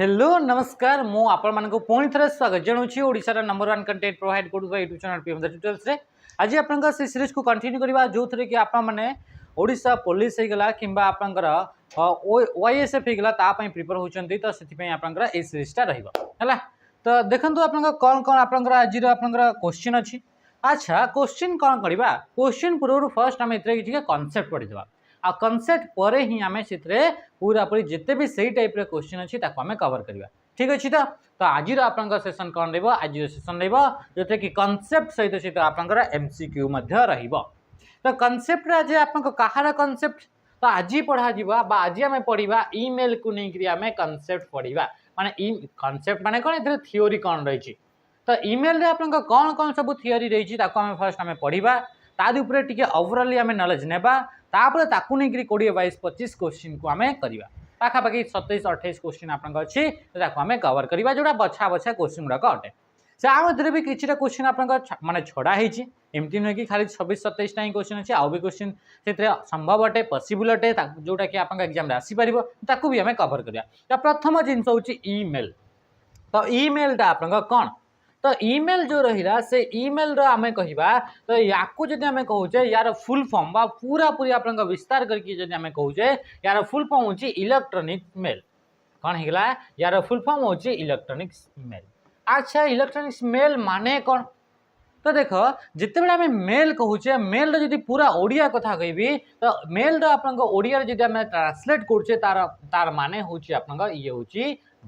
Hello नमस्कार मु आपण मानको पुणी थरे स्वागत जणाउछि ओडिसा नंबर 1 कंटेंट प्रोवाइड करूवा यूट्यूब चैनल पीएम ट्यूटोरियल्स रे आज आपनका से सीरीज को कंटिन्यू करबा जो थरे कि आपण माने ओडिसा पुलिस हे गला किंबा आपनकर ओएसएफ हे गला ता पई प्रिपेयर होचंती तो सेति पई आपनकर ए सीरीज ता रहइबा हला तो देखंतु आपनका कोन कोन आपनकर आज रो आपनकर क्वेश्चन अछि। अच्छा क्वेश्चन कोन करबा क्वेश्चन पूरा फर्स्ट हम एतरे कि कांसेप्ट पढि देबा आ कॉन्सेप्ट पर ही आम से पूरा पूरी जिते भी सही टाइप रे क्वेश्चन अच्छी आम कवर करवा ठीक अच्छे तो आज आप सेसन कौन रहा आज सेसन जो कि कॉन्सेप्ट सहित सहित आप एमसीक्यू तो कॉन्सेप्ट आज आप कहार कॉन्सेप्ट तो आज पढ़ा जा आज आम पढ़ा ईमेल को लेकिन आम कॉन्सेप्ट पढ़ा माने कॉन्सेप्ट माने कौन ए थियोरी कौन रही तो ईमेल आप कौन कौन सब थियोरी रही फर्स्ट आम पढ़ा तादे टी ओवरअली आम नॉलेज नेबा तापर ताकू नहीं 20-22-25 क्वेश्चन को आम करवा पाखापाखि 27-28 क्वेश्चन आप अच्छी आम कवर करवा जोड़ा बछा बछा क्वेश्चन गुड़ाक अटे से आम भी किसी क्वेश्चन आप माने छड़ा एमती नुहे कि खाली 26-27 ही क्वेश्चन अच्छे आउ भी क्वेश्चन से संभव अटे पॉसिबल अटे जोटा कि आप एग्जाम आसीपर ताकू भी आम कवर करवा तो प्रथम जिनस हूँ ईमेल तो ईमेलटा आप कौन तो ईमेल जो रहा से ईमेल आम कहवा तो या जब आम कहे यार फुल फॉर्म बा पूरा पूरी आप विस्तार करके जब आम कहे यार फुल फॉर्म हूँ इलेक्ट्रॉनिक मेल कौन होगा यार फुल फॉर्म हूँ इलेक्ट्रॉनिक्स मेल। अच्छा इलेक्ट्रॉनिक्स मेल माने कौन तो देख जिते बड़े आम मेल कहूचे मेल जी पूरा ओडिया कथा कहबी तो मेल आप ओडिया जब आम ट्रांसलेट करुचे तार तार माने हूँ आप ये हूँ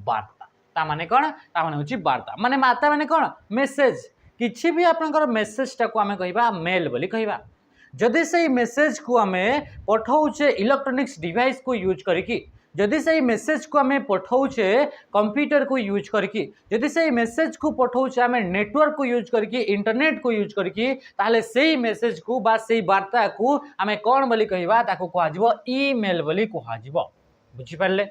वार्ता ता माने कौन ता माने होची वार्ता माने माता माने कौन मेसेज किछि भी आपनकर मेसेज टाको आमे कहबा मेल बोली कहबा जदि से मेसेज को आमे पठाउछे इलेक्ट्रॉनिक्स डिवाइस को यूज करके जदि से मेसेज को आमे पठाउछे कंप्यूटर को यूज करके जदि से मेसेज को पठाउछे आमे नेटवर्क को यूज करके इंटरनेट को यूज करके ताले सेही मेसेज को बा सेही वार्ता को आमे कौन बोली कहबा ताको कहा जिवो ईमेल बोली कहा जिवो बुझि पारले।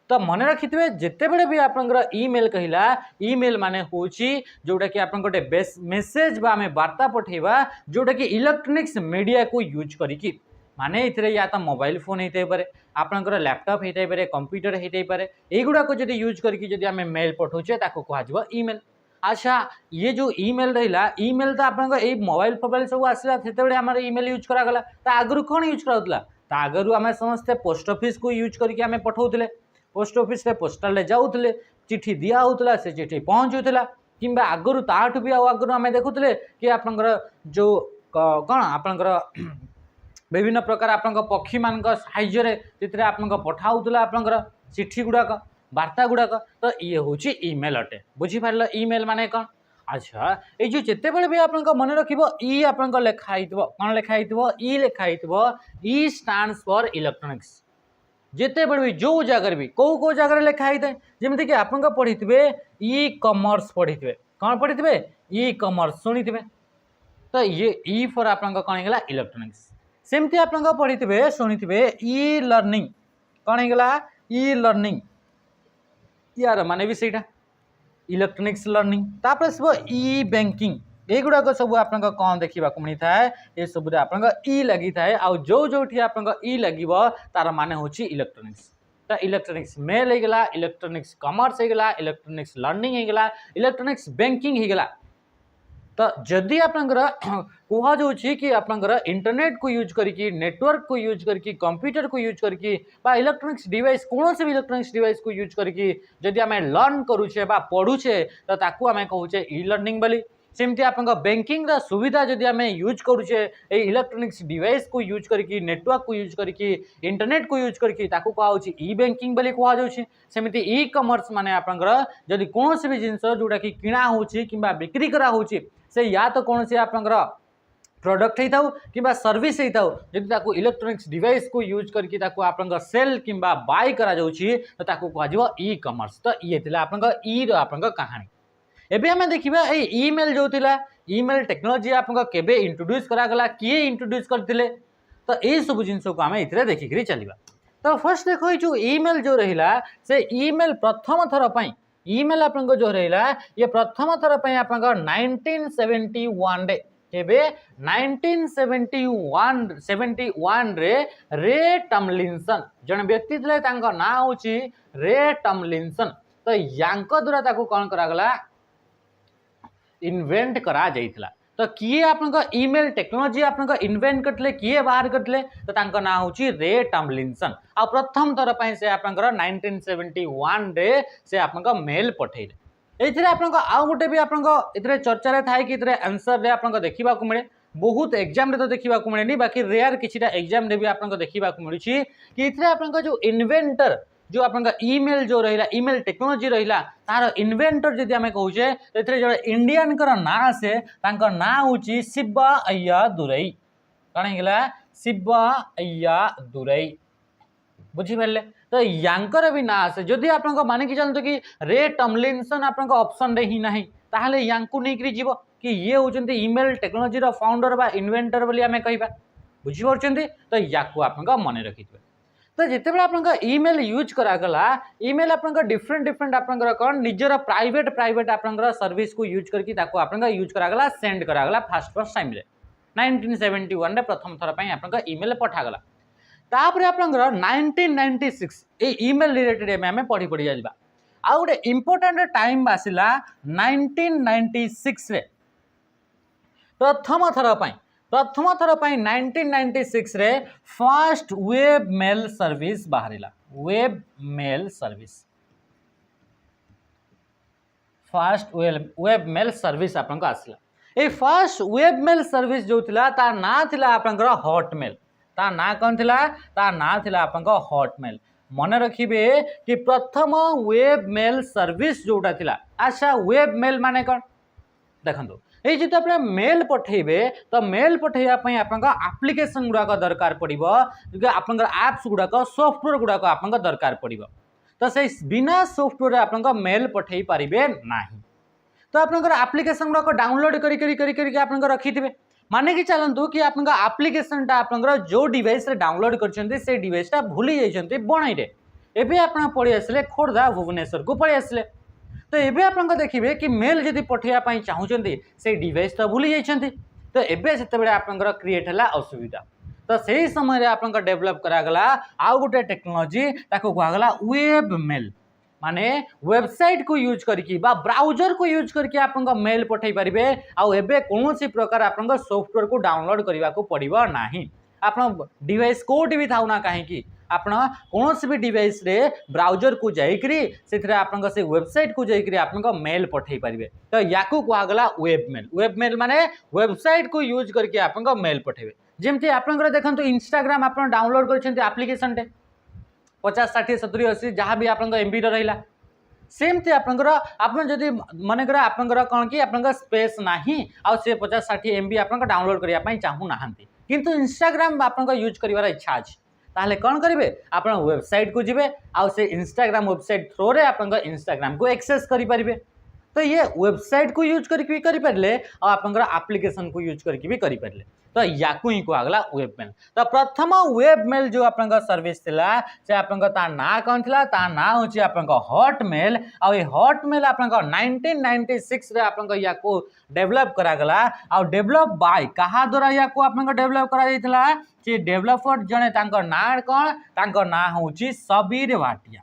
तो मन रखिथे जिते बड़े भी आप ईमेल कहला ईमेल माने होची जोटा कि आप गोटे मेसेज बा आमे वार्ता पठेबा जोटा कि इलेक्ट्रॉनिक्स मीडिया को यूज करिकी माने इथरे या तो मोबाइल फोन होते पारे आपनकर लैपटॉप होते पारे कंप्यूटर होते पारे एगुड़ा को जब यूज करके जब आम मेल पठाऊे ताको कह ईमेल। अच्छा ये जो ईमेल रहा ईमेल तो आप मोबाइल फोबाइल सब आसला से आम ईमेल यूज करागला तो आगु कौन यूज कराला आगु आम समस्ते पोस्ट ऑफिस को यूज करके आम पठाऊले पोस्ट ऑफिस रे पोस्टाल जाऊले चिठी दिया होता से चिठी पहुँचुला कि आगुरी ताठू भी आगुरी आम देखुले कि आपंकर जो कौन आपंकर विभिन्न प्रकार आप पक्षी मान साहाय्य आप पठाऊला आपंकर चिठी गुड़ाक वार्ता गुड़ाक तो ये हूँ ईमेल अटे बुझीपार ईमेल माने कौन। अच्छा ये जो जिते बड़े भी आप मन रख आप लिखाई कौन लिखाई ई लिखाई ई स्टैंड्स फॉर इलेक्ट्रॉनिक्स जिते बड़े भी जो जगह भी कौ जगह लिखाई था जमीक आप पढ़ी थे ई कॉमर्स पढ़ी थे कौन पढ़ी थे ई कॉमर्स शुणी थे तो ये ई फॉर आप कौन होगा इलेक्ट्रॉनिक्स सेमती आप पढ़ी थे शुणी थे ई लर्निंग कौन होगा ई लर्निंग यार माने भी सहीटा इलेक्ट्रॉनिक्स लर्निंग तापर सब ई बैंकिंग एगुड़ाक सब आप कौन देखा मिलता है ये सब आप ई लगी थाए आउ जो जो आप ई लगे तार माने हूँ इलेक्ट्रॉनिक्स तो इलेक्ट्रॉनिक्स मेल होगा इलेक्ट्रॉनिक्स कॉमर्स होगा इलेक्ट्रॉनिक्स लर्निंग होगा इलेक्ट्रॉनिक्स बैंकिंग होगा तो जदि आप कहुच्छी कि आप इंटरनेट को यूज करके नेटवर्क को यूज करके कंप्यूटर को यूज करके इलेक्ट्रॉनिक्स डिवाइस कौन से भी इलेक्ट्रॉनिक्स डिवाइस को यूज करके जदि आम लर्न करुचे पढ़ुचे तो ताकू आम कहूचे ई लर्निंग बोली सेमती आप बैंकिंग सुविधा जदि आम यूज करुचे इलेक्ट्रॉनिक्स डिवाइस को यूज करके नेटवर्क को यूज करके इंटरनेट को यूज करके ताकू कहुच्छी ई बैंकिंग बोली कहुच्छी सेमती ई कॉमर्स माने आपंकर जदि कौन भी जिनस जोटा कि किणा होची किंबा बिक्री करा होची से या तो कौन से आपंकर प्रोडक्ट होता कि सर्विस होता जदि इलेक्ट्रॉनिक्स डिवाइस को यूज करके आप सेल कि बाय करा तो कह ई कॉमर्स तो ये आप ई कहानी एबे हमें देखिबा ए ईमेल जो थिला ईमेल टेक्नोलॉजी आप केबे इंट्रोड्यूस करागला किए इंट्रोड्यूस करथिले तो ये सब जिनस को आम इतरे देखिक चलवा। तो फर्स्ट देखो जो ईमेल जो रहा से ईमेल प्रथम थर पर ईमेल आप जो रहा ये प्रथम थर पर आप 1971 रे केबे 1971 रे टमलिंसन जन व्यक्ति थे ना हूँ रे टमलिंसन तो यांको द्वारा ताको कौन करागला इन्वेंट करा जाइथिला। तो किए आपन ईमेल टेक्नोलोजी आपन इन्वेंट करले किए बाहर करले तो तांको ना होची रे टॉमलिंसन आ प्रथम थर पई से आपन 1971 रे से आपन मेल पठेले। एथिरे आपन आ गोटे भी आपन इतरे चर्चा रे थाए कि इतरे आंसर रे आपन देखिबा को मिले बहुत एग्जाम रे तो देखिबा को मिलेनी बाकी रेयर किछिटा एग्जाम रे भी आपन देखिबा को मिलुची कि इतरे आपन जो इन्वेंटर जो आपन ईमेल जो रहिला ईमेल टेक्नोलोजी रहिला तार इन्वेंटर जदि आमे कहूचे एथरे जो इंडियन कर ना से तांकर ना होची शिवा अय्या दुरई कण हेला शिवा अय्या दुरई बुझी परले। तो यांकर भी ना से जदि आपन माने कि जानतो कि रे टॉमलिंसन आपन ऑप्शन रे ही नाही ताहले यांकु नै करी जीवो कि ये होचंती ईमेल टेक्नोलोजी रो फाउंडर बा इन्वेंटर बोली आमे कहिबा बुझी परचंती। तो याकु आपन मने रखिथबे। तो जितेबाला आपन ईमेल यूज करागला ईमेल आपन डिफरेंट डिफरेंट आपन कौन निजर प्राइवेट प्राइवेट आपन सर्विस को यूज करके ताको आपन यूज करागला सेंड करागला फर्स्ट टाइम रे 1971 रे प्रथम थर पई आपन ईमेल पठागला। तापर आपन 1996 ए ईमेल रिलेटेड में हमें पढ़ी पढ़ी जाइबा। आ गोटे इंपोर्टेंट टाइम आसिला 1996 रे प्रथम थर पई 1996 रे फर्स्ट वेब मेल सर्विस बाहरिला web mail service first web mail service आपन को आसिला। ए फर्स्ट वेब मेल सर्विस जो थिला ता ना थिला आपन हॉटमेल ता ना कौन थिला ता ना थिला आपन हॉटमेल। मन रखिबे कि प्रथम वेब मेल सर्विस जोटा थिला। अच्छा वेब मेल माने कौन देखंतु ये जो आप मेल पठेबे तो मेल पठेबा आपन एप्लिकेशन गुड़ाक दरकार पड़ो आपन एप्स गुड़ाक सॉफ्टवेयर गुड़ाक आपन दरकार पड़ो। तो से बिना सॉफ्टवेयर आपन मेल पठे पारिबे नाही। तो आपन एप्लिकेशन गुड़ाक डाउनलोड करी करी करी करी आपन रखिथिबे माने कि चलंतु कि आपन एप्लिकेशन टा आपन जो डिवाइस रे डाउनलोड करछन्ते से डिवाइस टा भूली जाइछन्ते बणाई रे एबे आपन पड़ी आसले खोर्धा भुवनेश्वर को पड़ी आसले। तो एबे आपन देखिबे कि मेल जदि पठेया पई चाहुचन्ती से डिवाइस तो भूली जाइछन्ती तो एबे सेते बेले आपन क्रिएट हला असुविधा। तो सही समय रे आपन डेवलप करागला आउ गोटे टेक्नोलॉजी ताको कहगला वेब मेल माने वेबसाइट को यूज करके बा ब्राउजर को यूज करके आपन मेल पठेई परिबे। आउ एबे कोनोसी प्रकार आपन सॉफ्टवेयर को डाउनलोड करबा को पड़िबो नाही। आपन डिवाइस कोठी भी थाउ ना काहे कि आपन कोनोसी भी डिवाइस रे ब्राउजर को जाइकरी सेथरे आपन से वेबसाइट को जाइकरी आपन मेल पठेई परिबे। तो याकू कहगला वेब मेल माने वेबसाइट को यूज करके आपन मेल पठेबे। जेमती आपन देखंतु इंस्टाग्राम आपन डाउनलोड करछन्ते एप्लिकेशन टे 50 60 70 80 जहाँ भी आपन एमबी रहिला सेमती आपन जदि मन कर आपन कौन कि आपन स्पेस नाही आ से 50 60 एमबी आपन डाउनलोड करिया पई चाहू नाहंती किंतु इंस्टाग्राम आपन यूज करिवार इच्छा अछि ताहले कौन करेंगे आप वेबसाइट को जिबे आ से इंस्टाग्राम वेबसाइट थ्रो रे आप इंस्टाग्राम को एक्सेस करें। तो ये वेबसाइट को यूज करके भी करें और आप एप्लिकेशन को यूज करके भी करें। तो याकू ही कहगला वेब मेल। तो प्रथम वेब मेल जो आप सर्विस थिला से आप ना कौन थिला ता ना होची आप हॉटमेल आ हॉटमेल आप 1996 रे आप याकू डेवलप करागला आ डेवलप बाय कहा द्वारा याकू आप डेवलप करा जायतिला कि डेवलपर जने तांकर ना कौन तांकर ना होची सबीर भाटिया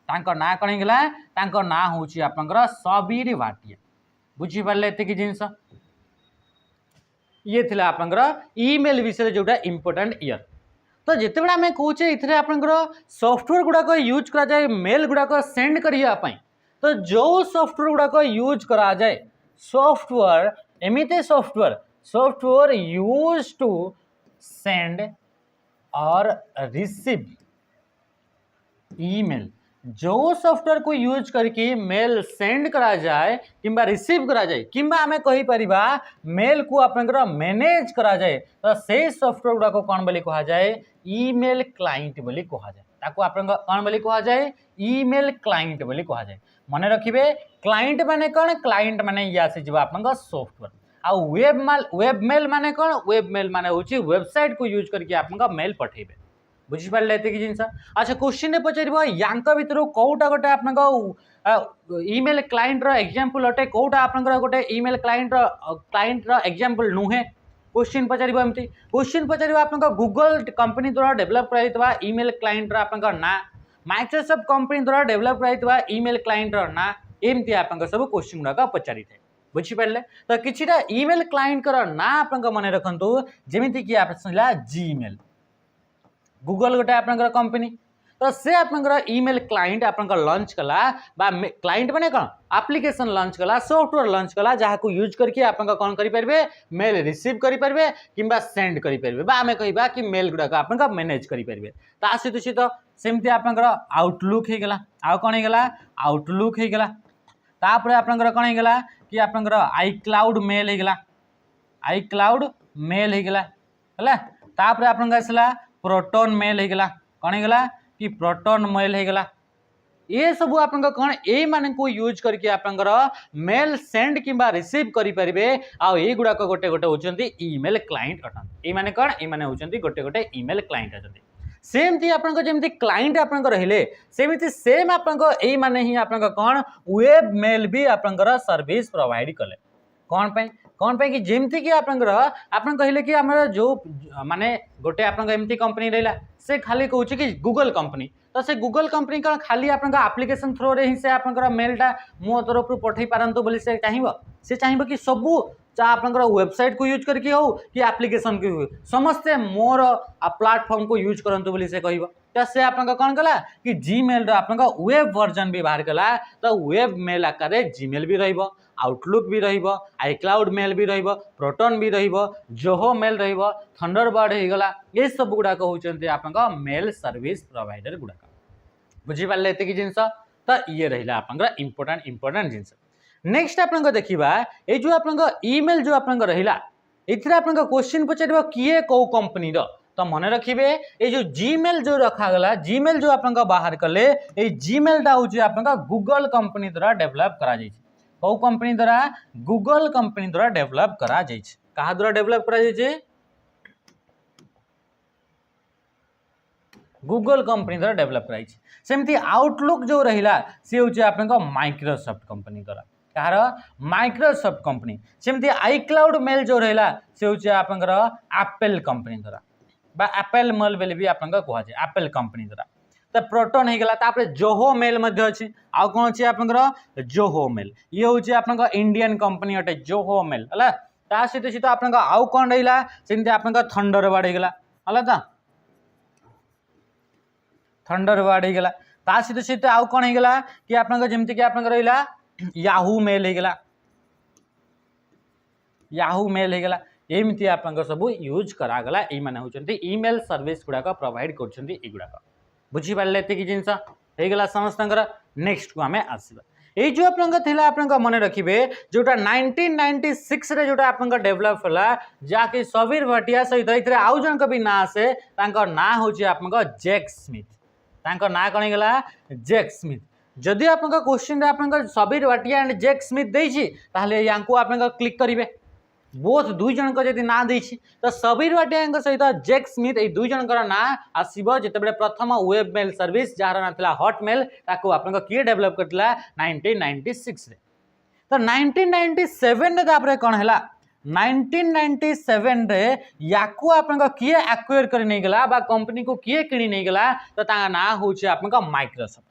तांकर ना कौन हेगला तांकर ना होची आपनकर सबीर भाटिया बुझी पारले एते की जिंस ये थिला आपनकर ईमेल विषय जोटा इंपोर्टेंट ईयर। तो जिते बड़ा आम कहे इथे आपनकर सॉफ्टवेयर गुड़ाक यूज करा जाए मेल गुड़ाक सेंड करिया पई तो जो सॉफ्टवेयर गुड़ाक यूज करा जाए सॉफ्टवेयर एमिते सॉफ्टवेयर यूज टू सेंड और रिसीव ईमेल जो सॉफ्टवेयर को यूज करके मेल सेंड करा जाए किंबा रिसीव करा जाए किंबा आमे कहि परिबा मेल को आपनकर मैनेज करा जाए तो से सॉफ्टवेयर गुड़ा को कौन बोली कहा जाए ईमेल क्लाइंट बोली कहा जाए ताको आपन कौन बोली कहा जाए ईमेल क्लाइंट बोली कहा जाए। मन रखिबे क्लाइंट माने कौन क्लाइंट माने या से जब आपन सॉफ्टवेयर आ वेब मेल माने कौन वेब मेल माने होची वेबसाइट को यूज करके आपन मेल पठेबे बुझी पारले एते की जिंस। अच्छा क्वेश्चन ने पचारिबो यांका भितर कोटा गोटे आपन ईमेल क्लाइंट रो एग्जांपल अटे कोटा आपन गोटे ईमेल क्लाइंट रो एग्जांपल नुहे क्वेश्चन पचारिबो एमती क्वेश्चन पचारिबो आपन गूगल कंपनी द्वारा डेवलप कराइतबा ईमेल क्लाइंट रो आपन ना माइक्रोसॉफ्ट कंपनी द्वारा डेवलप कराइतवा ईमेल क्लाइंट रो ना एमती आपन सब क्वेश्चन गुडा पचारि थे बुझी पारे तो किछिटा ईमेल क्लाइंट कर ना आपन मन रखंतु जेमिति कि आपला जीमेल गूगल गोटे आपन कंपनी तो से आपन ईमेल क्लाइंट आपन लॉन्च कला बा क्लाइंट माने कौन एप्लिकेशन लॉन्च कला सॉफ्टवेयर लॉन्च कला जहाँ को यूज करके आपन कौन करि परबे मेल रिसीव करि परबे किंबा सेंड करि परबे बा हमें कहबा कि मेल गुडा आपन मैनेज करि परबे ता सहित सेमती आपन आउटलुक हे गला आ कोन हे गला आउटलुक हे गला तापर आपन कोन हे गला कि आपन आई क्लाउड मेल हे गला आई क्लाउड मेल हे गला हला तापर आपन आसला प्रोटोन मेल हे गला कोन हे गला कि प्रोटोन मेल हे गला ये सब आपन कौन ए मान को यूज करके आपन मेल सेंड किंबा रिसीव करि परिबे आ ए गुडा को गोटे गोटे होचंती ईमेल क्लाइंट अटन ए माने कौन ए माने होचंती गोटे गोटे ईमेल क्लाइंट अटन सेम थी आपन जेमती क्लाइंट आपन रहिले सेमिति सेम आपन ए माने ही आपन कौन वेब मेल भी आपन सर्विस प्रोवाइड कले कौन पे कि जेमती कि आपन कहले कि हमर जो माने गोटे आपन एमती कंपनी रहला से खाली कहूँ कि गूगल कंपनी तो से गूगल कंपनी कौन खाली आपन एप्लिकेशन थ्रो रे ही से आपन मेलटा मो तरफ पठै पारंतु बोली से चाहिबो कि सबू आपन वेबसाइट को यूज करके हो कि एप्लिकेशन को समस्ते मोर प्लेटफॉर्म को यूज करंतु बोली से कहबो तो से आपन कौन कला कि जीमेल रो आपन वेब वर्जन भी बाहर कला तो वेब मेल आकार जीमेल भी रहइबो आउटलुक भी रहिबो आई क्लाउड मेल भी रहिबो प्रोटोन भी रहिबो जोहो मेल रहिबो थंडरबर्ड हे गला ये सब गुडा को होचंती आपन मेल सर्विस प्रोवाइडर गुडा बुझी पाले एते की जिंस तो ये रहिला आपन इंपोर्टेंट जिंस नेक्स्ट आपन देखिबा ए जो आपन ईमेल जो आपन रहिला एथिरा आपन क्वेश्चन पचारिबो किए को कंपनी रो तो मन रखिबे ए जो जीमेल जो रखा गला जीमेल जो आपन बाहर कले ए जीमेल टा होची आपन गूगल कंपनी द्वारा डेवलप करा जाई कौ कंपनी द्वारा गूगल कंपनी द्वारा डेवलप करा जाई कहा द्वारा डेवलप करा जाई गूगल कंपनी द्वारा डेवलप कराई सेमती आउटलुक जो रहिला से होची आपन माइक्रोसॉफ्ट कंपनी द्वारा कहार माइक्रोसॉफ्ट कंपनी सेमती आई क्लाउड मेल जो रहिला से होची आपन एप्पल कंपनी द्वारा बा एप्पल मेल बेले भी आपन कहवा जाय एप्पल कंपनी द्वारा तो प्रोटोन हे गला तापर जोहो मेल मध्ये अछि आ कोन अछि आपन जोहो मेल ये होछि आपन इंडियन कंपनी अटे जोहो मेल हला ता सहित आपन आउ कोन रहिला सेमती आपन थंडरबर्ड हे गला हला ता थंडरबर्ड हे गला ता सहित आउ कोन हे गला कि आपन जेमति कि आपन रहिला याहू मेल हे गला याहू मेल हे गला एमती आपन सब यूज करा गला ए माने होचंती ईमेल सर्विस गुडा को प्रोवाइड करचंती ए गुडा को बुझी पारे एत कि जिनस होगा समस्त नेक्स्ट को आम आसवा ये जो आप मन रखिए जोटा 1996 रे जोटा आप डेवलप होला जाकि सबीर भटिया सहित आउ जन भी ना आसे ना हूँ आप जैक स्मिथ ना कौन गला जैक स्मिथ जदि आप क्वेश्चन आप Sabeer Bhatia and Jack Smith देछि ताहले यांको आप क्लिक करेंगे बोथ दुई जन को जदि ना देछि तो सबीर भटिया सहित जैक स्मिथ ये दुई जन ना आसीबो जेतेबेले प्रथम वेब मेल सर्विस जार ना थिला हॉटमेल ताको आपन किए डेवलप करथिला 1996 रे तो 1997 रे तापरे कोन हैला 1997 रे याकू आपन किए एक्वायर करि नै गेला बा कंपनी को किए किनि नै गेला तो ता ना होछि आपन माइक्रोसॉफ्ट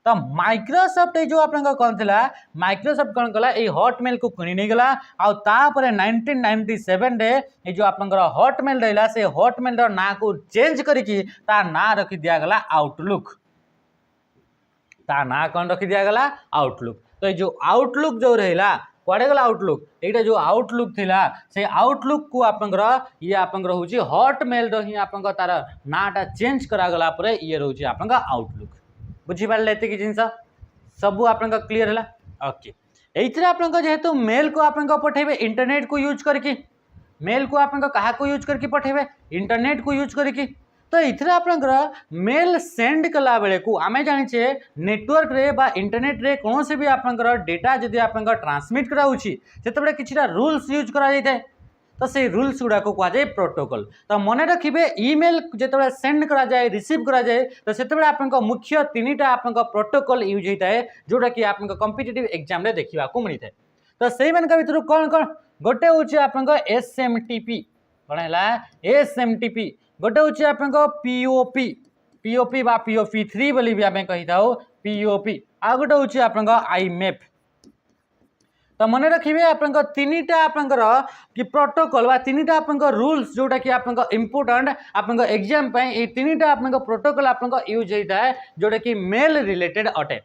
तो माइक्रोसॉफ्ट जो आपन कौन थिला माइक्रोसॉफ्ट कौन कला ए हॉटमेल को किनि नै गेला आ तापर 1997 रे ए जो आपन हॉटमेल रहला से हॉटमेल रो ना को चेंज करिकि ता ना रखि दिया गला आउटलुक ता ना कौन रखि दिया गला आउटलुक तो जो आउटलुक जो रहला कुआडे गला आउटलुक एटा जो आउटलुक थिला से आउटलुक को आपन ये आपन होची हॉटमेल रो ही आपन तार नाटा चेंज करा गला परे ये रहउची आपन आउटलुक बुझी पारे कि जिनस सबू आप क्लीयर है ओके ये आप जेहेतु मेल को आप पठेबे इंटरनेट को यूज करके मेल को आप क्या यूज करके पठेबे इंटरनेट को यूज करके तो ये आप मेल सेंड कला बेले को आम जाचे नेटवर्क रे बा इंटरनेट रे कौन से भी आप डेटा जदि आप ट्रांसमिट कराऊँगी से किसी रूल्स यूज करा जाए तो से रूल्स गुड़ा को कह जाए प्रोटोकॉल तो मन रखिए ईमेल जो सेंड करा जाए रिसीव करा जाए तो से आप मुख्य तीनटा आप प्रोटोकॉल यूज होता है जोटा कि आप कॉम्पिटिटिव एग्जाम रे देखा को मिलता है तो से भर कौन कौन गोटे हूँ आप SMTP कौन है SMTP गोटे हूँ आप POP पीओपी बा पीओपी 3 बोली भी आमे कहि थाउ पीओपी आ गोटे होची आपन आईमेप। तो मन रखिए आपन तीनटा आपन कि प्रोटोकॉल बा तीनटा आपन रूल्स जोटा कि आपन इंपोर्टेंट आपन एग्जाम पे ये तीनटा आपन प्रोटोकॉल आपन यूज होता है जोटा कि मेल रिलेटेड अटे।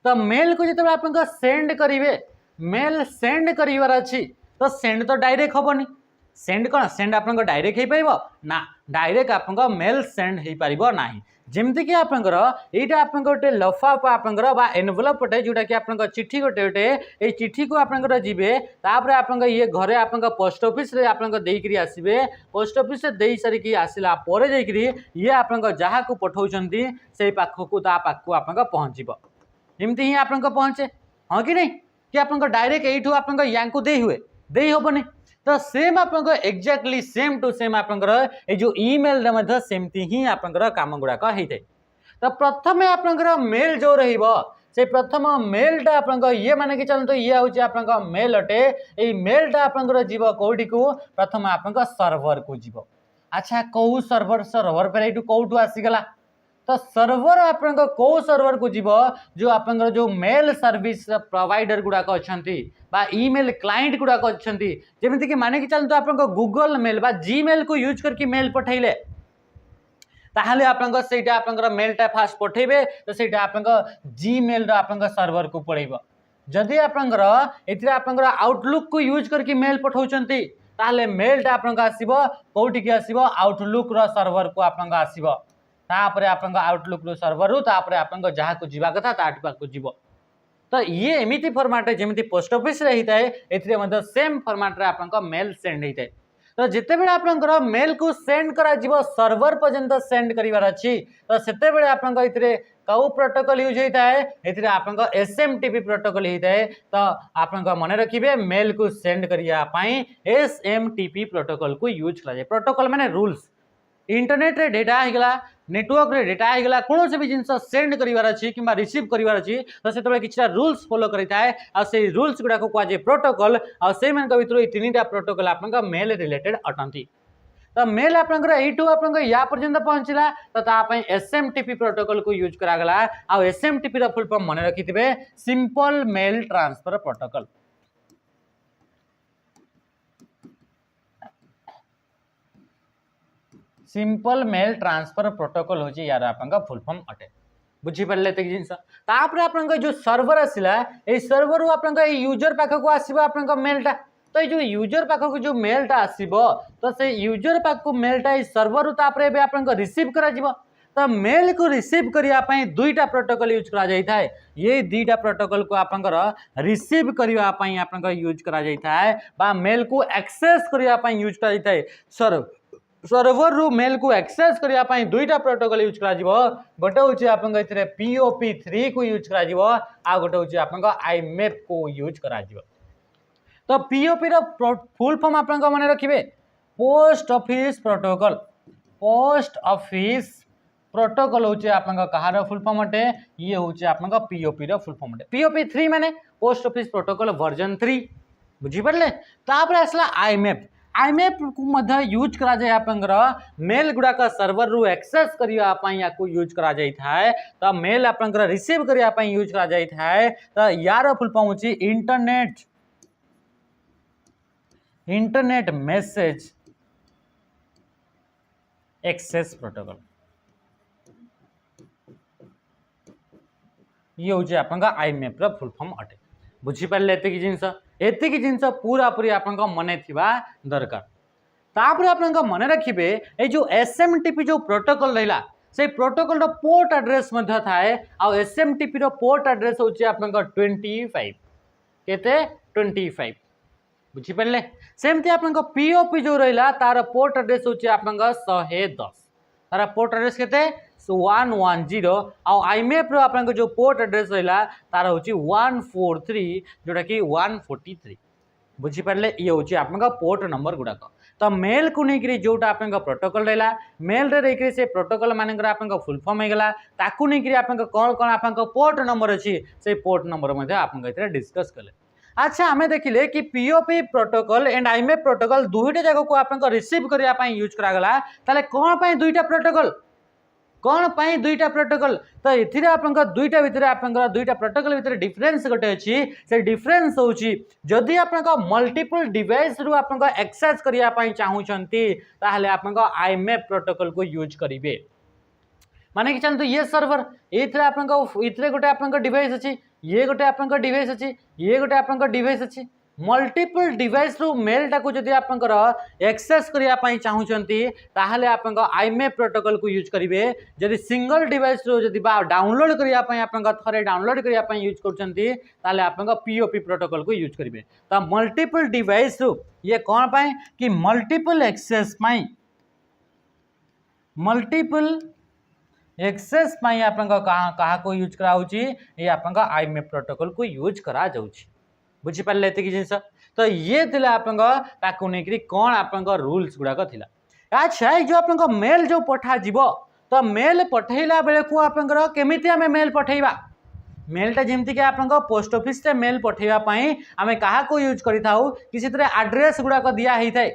तो मेल को जो आपन सेंड करेंगे मेल सेंड करार अच्छी तो सेंड तो डायरेक्ट हेनी सेंड कौन सेंड आपन डायरेक्ट हो पार ना डायरेक्ट आपन मेल सेंड हो पार ना जमती कि आपंकर यहाँ आप गोटे लफाफा आपंकर बा एनवलप अटे जोटा कि आप चिट्ठी गोटे गोटे ये चिट्ठी को आपंकर जीवे तापर आप ये घरे आप पोस्ट ऑफिस रे आप आसबे पोस्ट ऑफिस से दे सारिकी आसला पर जाकि ये आप जहाँ को पठाउछंती से पाखक पाखक आप पहुँचब एमती ही आप पहुँचे हाँ कि नहीं कि आप डायरेक्ट यू आप दे हुए दे हेनी तो सेम आप एक्जाक्टली सेम टू सेम आपंकर ये जो ईमेल सेमती ही आपंकर काम गुड़ाक होता है। तो प्रथम आपंकर मेल जो से प्रथम मेलटा आप ये माने कि चलते ये हूँ आप मेल अटे ये मेलटा आपंकर जीव कौटी को प्रथम आप सर्वर को जीव। अच्छा कौ सर्वर सर्वर पर यू कौटू आसीगला तो सर्वर आपन को सर्वर को जीव जो आपन जो मेल सर्विस प्रोवाइडर गुड़ाक अच्छा ईमेल क्लाइंट गुड़ाक अच्छा जमीक माने कि चलते आप गूगल मेल बा जीमेल को यूज करके मेल पठेले ताहले आपन सेटा आपन मेलटा फास्ट पठेबे तो सेटा आपन जीमेल आपन सर्वर को पड़ेब जदि आपन आउटलुक को यूज करके मेल पठाउछंती ताहले मेलटा आपन आसीबो कोठी की आसीबो आउटलुक रो सर्वर को आपन आसीबो तापरे आपन आउटलुक रो सर्वर रु तापरे आपन जहाँ को जीवा कथा ताट पाक जीव। तो ये एमिति फॉर्मेट जमी पोस्ट ऑफिस रे होता है एथिरे मतलब सेम फॉर्मेट रे आपन मेल सेंड होता है। तो जिते बेले आपन मेल को सेंड करा जीव सर्वर पर्यंत सेंड करिवार अछि तो सेते बेले आपन इथिरे कौ प्रोटोकॉल यूज होता है एथिरे आपन एसएमटीपी प्रोटोकॉल होता है। तो आपन मन रखिए मेल को सेंड करिया पई एसएमटीपी प्रोटोकॉल को यूज करा जाय। प्रोटोकॉल माने रूल्स इंटरनेट रे डेटा होगा नेटवर्क रे डेटा होगा कौन से भी जिन सेंड करार अच्छी कि रिसीव करार अच्छी तो से कि रूल्स फॉलो करता है और से रूल्स गुड़ा को कहुए प्रोटोकॉल और से भर तीनटा प्रोटोकॉल आप मेल रिलेटेड अटंती। तो मेल आपू आप या पर्यंत पहुँचला तो एसएमटीपी प्रोटोकॉल को यूज करागला आ एसएमटीपी रो फुल फॉर्म मन रखिथे simple mail transfer protocol. Simple mail transfer protocol हो यार आपन फुल फॉर्म अटे बुझीपारे जिनस तापर आपन जो सर्वर आसला ये सर्वर आपन यूजर पाखक आसो आपन मेलटा तो ये जो यूजर पाखक जो मेलटा आसो तो से यूजर पाखक मेलटा सर्वर तापर आपन रिसीव करा तो मेल को रिसीव करने दुईटा प्रोटोकॉल यूज करा जाता है। ये दुईटा प्रोटोकॉल को आपन रिसीव करने आपन यूज करा जाता है बा मेल को एक्सेस करने यूज करा जाता है। सर्वर रु मेल को एक्सेस करने दुईटा प्रोटोकॉल यूज करा गोटे हूँ आपन पीओपी 3 को यूज करा आ गोटे हूँ आपन आईमेप को यूज करा। तो पीओपी रो फुल फॉर्म आपन मन रखिए post office protocol. Post office protocol हूँ आपन कहार फुल फॉर्म अटे ये हूँ आपन पीओपी रो फुल फॉर्म अटे। पीओपी 3 माने पोस्ट ऑफिस प्रोटोकॉल वर्जन 3 बुझीपारे। तापर आसला आईमेप आईमेप को यूज करा जाए आपंकर मेल गुड़ाक सर्वर रु एक्सेस करने या यूज करा जाता है। तो मेल आपंकर रिसीव करने यूज करा जाता है। तो यार फुल फॉर्म होची इंटरनेट मैसेज एक्सेस प्रोटोकॉल ये हूँ आपंका आईमेप रो फुल फॉर्म अटे बुझीपारे एति जिनस पूरा पूरी आपन मन थिबा दरकार। तापर आपन मन रखिए ये जो एसएमटीपी जो प्रोटोकॉल रहा से प्रोटोकॉल रो पोर्ट एड्रेस मध्य थाए आ एसएमटीपी रो पोर्ट एड्रेस होची आपन 25 केते 25 बुझीपारे। सेमती आपन पीओपी जो रहा तार पोर्ट एड्रेस होची आपन 110 तार पोर्ट एड्रेस केते 110 आ आईमेप रो आपन जो पोर्ट एड्रेस रहा तार होची 143 जोटा कि 143 बुझीपारे। ये हूँ आपन पोर्ट नंबर गुड़ाक। तो मेल को लेकर जोटा आपन प्रोटोकॉल रहा मेल रे रही से प्रोटोकॉल मानकर आपन फुल फॉर्म होगा ताकू नहीं आपन कौन कौन आपन पोर्ट नंबर अच्छी से पोर्ट नंबर आपन डिस्कस कले। अच्छा आम देखिले कि पीओपी प्रोटोकॉल एंड आईमेप प्रोटोकॉल दुईटा जगह को आपन रिसीव करने यूज करागला ताले कौन दुईटा प्रोटोकॉल कौन पाई दुईटा प्रोटोकॉल तो एथिरे आपनका दुईटा भितर आपनका दुईटा प्रोटोकॉल भितर डिफरेंस गोटे अछि से डिफरेंस होउची जदि आपनका मल्टीपल डिवाइस रु आपनका एक्सेस करिया पई चाहूचंती ताहले आपनका आईएमएफ प्रोटोकॉल को यूज करिवे माने कि चलतो ये सर्वर एथिरे आपनका इथरे गोटे आपनका डिवाइस अछि ये गोटे आपनका डिवाइस अछि ये गोटे आपनका डिवाइस अछि मल्टीपल डिवाइस रु मेल टाको जदि आपनकर एक्सेस करिया पई चाहूचंती ताहले आपनका आईएमएफ प्रोटोकॉल को यूज करिवे जदि सिंगल डिवाइस रु जदि डाउनलोड करिया पई आपनका थरे डाउनलोड करिया पई यूज करचंती ताहले आपनका पीओपी प्रोटोकॉल को यूज करिवे त मल्टीपल डिवाइस रु ये कोन पई कि मल्टीपल एक्सेस पई मल्टीपल एक्सेस पई आपनका कहा को यूज करा होची ये आपनका आईएमएफ प्रोटोकॉल को यूज करा जाउची बुझी पाले एते कि जिंस तो ये थिला आपनका ताकू नेकरी कोन आपनका रूल्स गुडा को थिला अच्छा जो आपनका मेल जो पठा जीवो तो मेल पठैला बेले को आपनकर केमिति हमें मेल पठैबा मेलटा जेमति कि आपनका पोस्ट ऑफिस से मेल पठैबा पई हमें कहा को यूज करि थाउ किसी तरह एड्रेस गुडा को दिया हेइ थाए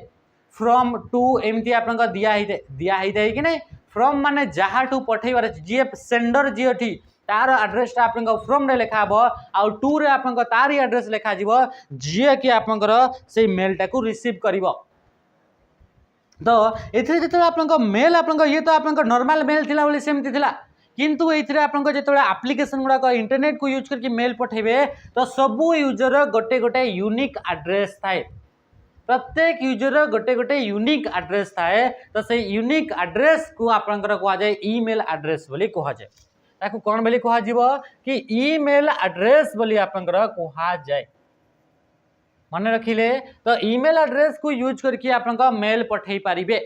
फ्रॉम टू एमती आपनका दिया हेइ थाए कि नै फ्रॉम माने जहा टू पठैबार जे सेंडर जे अठी तार एड्रेस आपनका फ्रॉम रे लिखा हबो आ टू रे आपनका तार एड्रेस लिखा जीवो जे कि आपनकर से मेलटा को रिसीव करिवो तो एथिरे जते आपनका मेल आपनका ये तो आपनका नॉर्मल मेल थिला बोली सेमति थिला किंतु एथिरे आपनका जते एप्लीकेशन गुडा को इंटरनेट को यूज करके मेल पठेबे तो सबु यूजर गोटे गोटे यूनिक एड्रेस थाए प्रत्येक यूजर गोटे गोटे यूनिक एड्रेस थाए तो से यूनिक एड्रेस को आपनकर कहा जाए ईमेल एड्रेस बोली कहा जाए ताकू कौन बोली कहा जीवो कि ईमेल एड्रेस बोली आपनकर कहा जाए मन रखिले तो ईमेल एड्रेस को यूज करके आपनका मेल पठेई पारिबे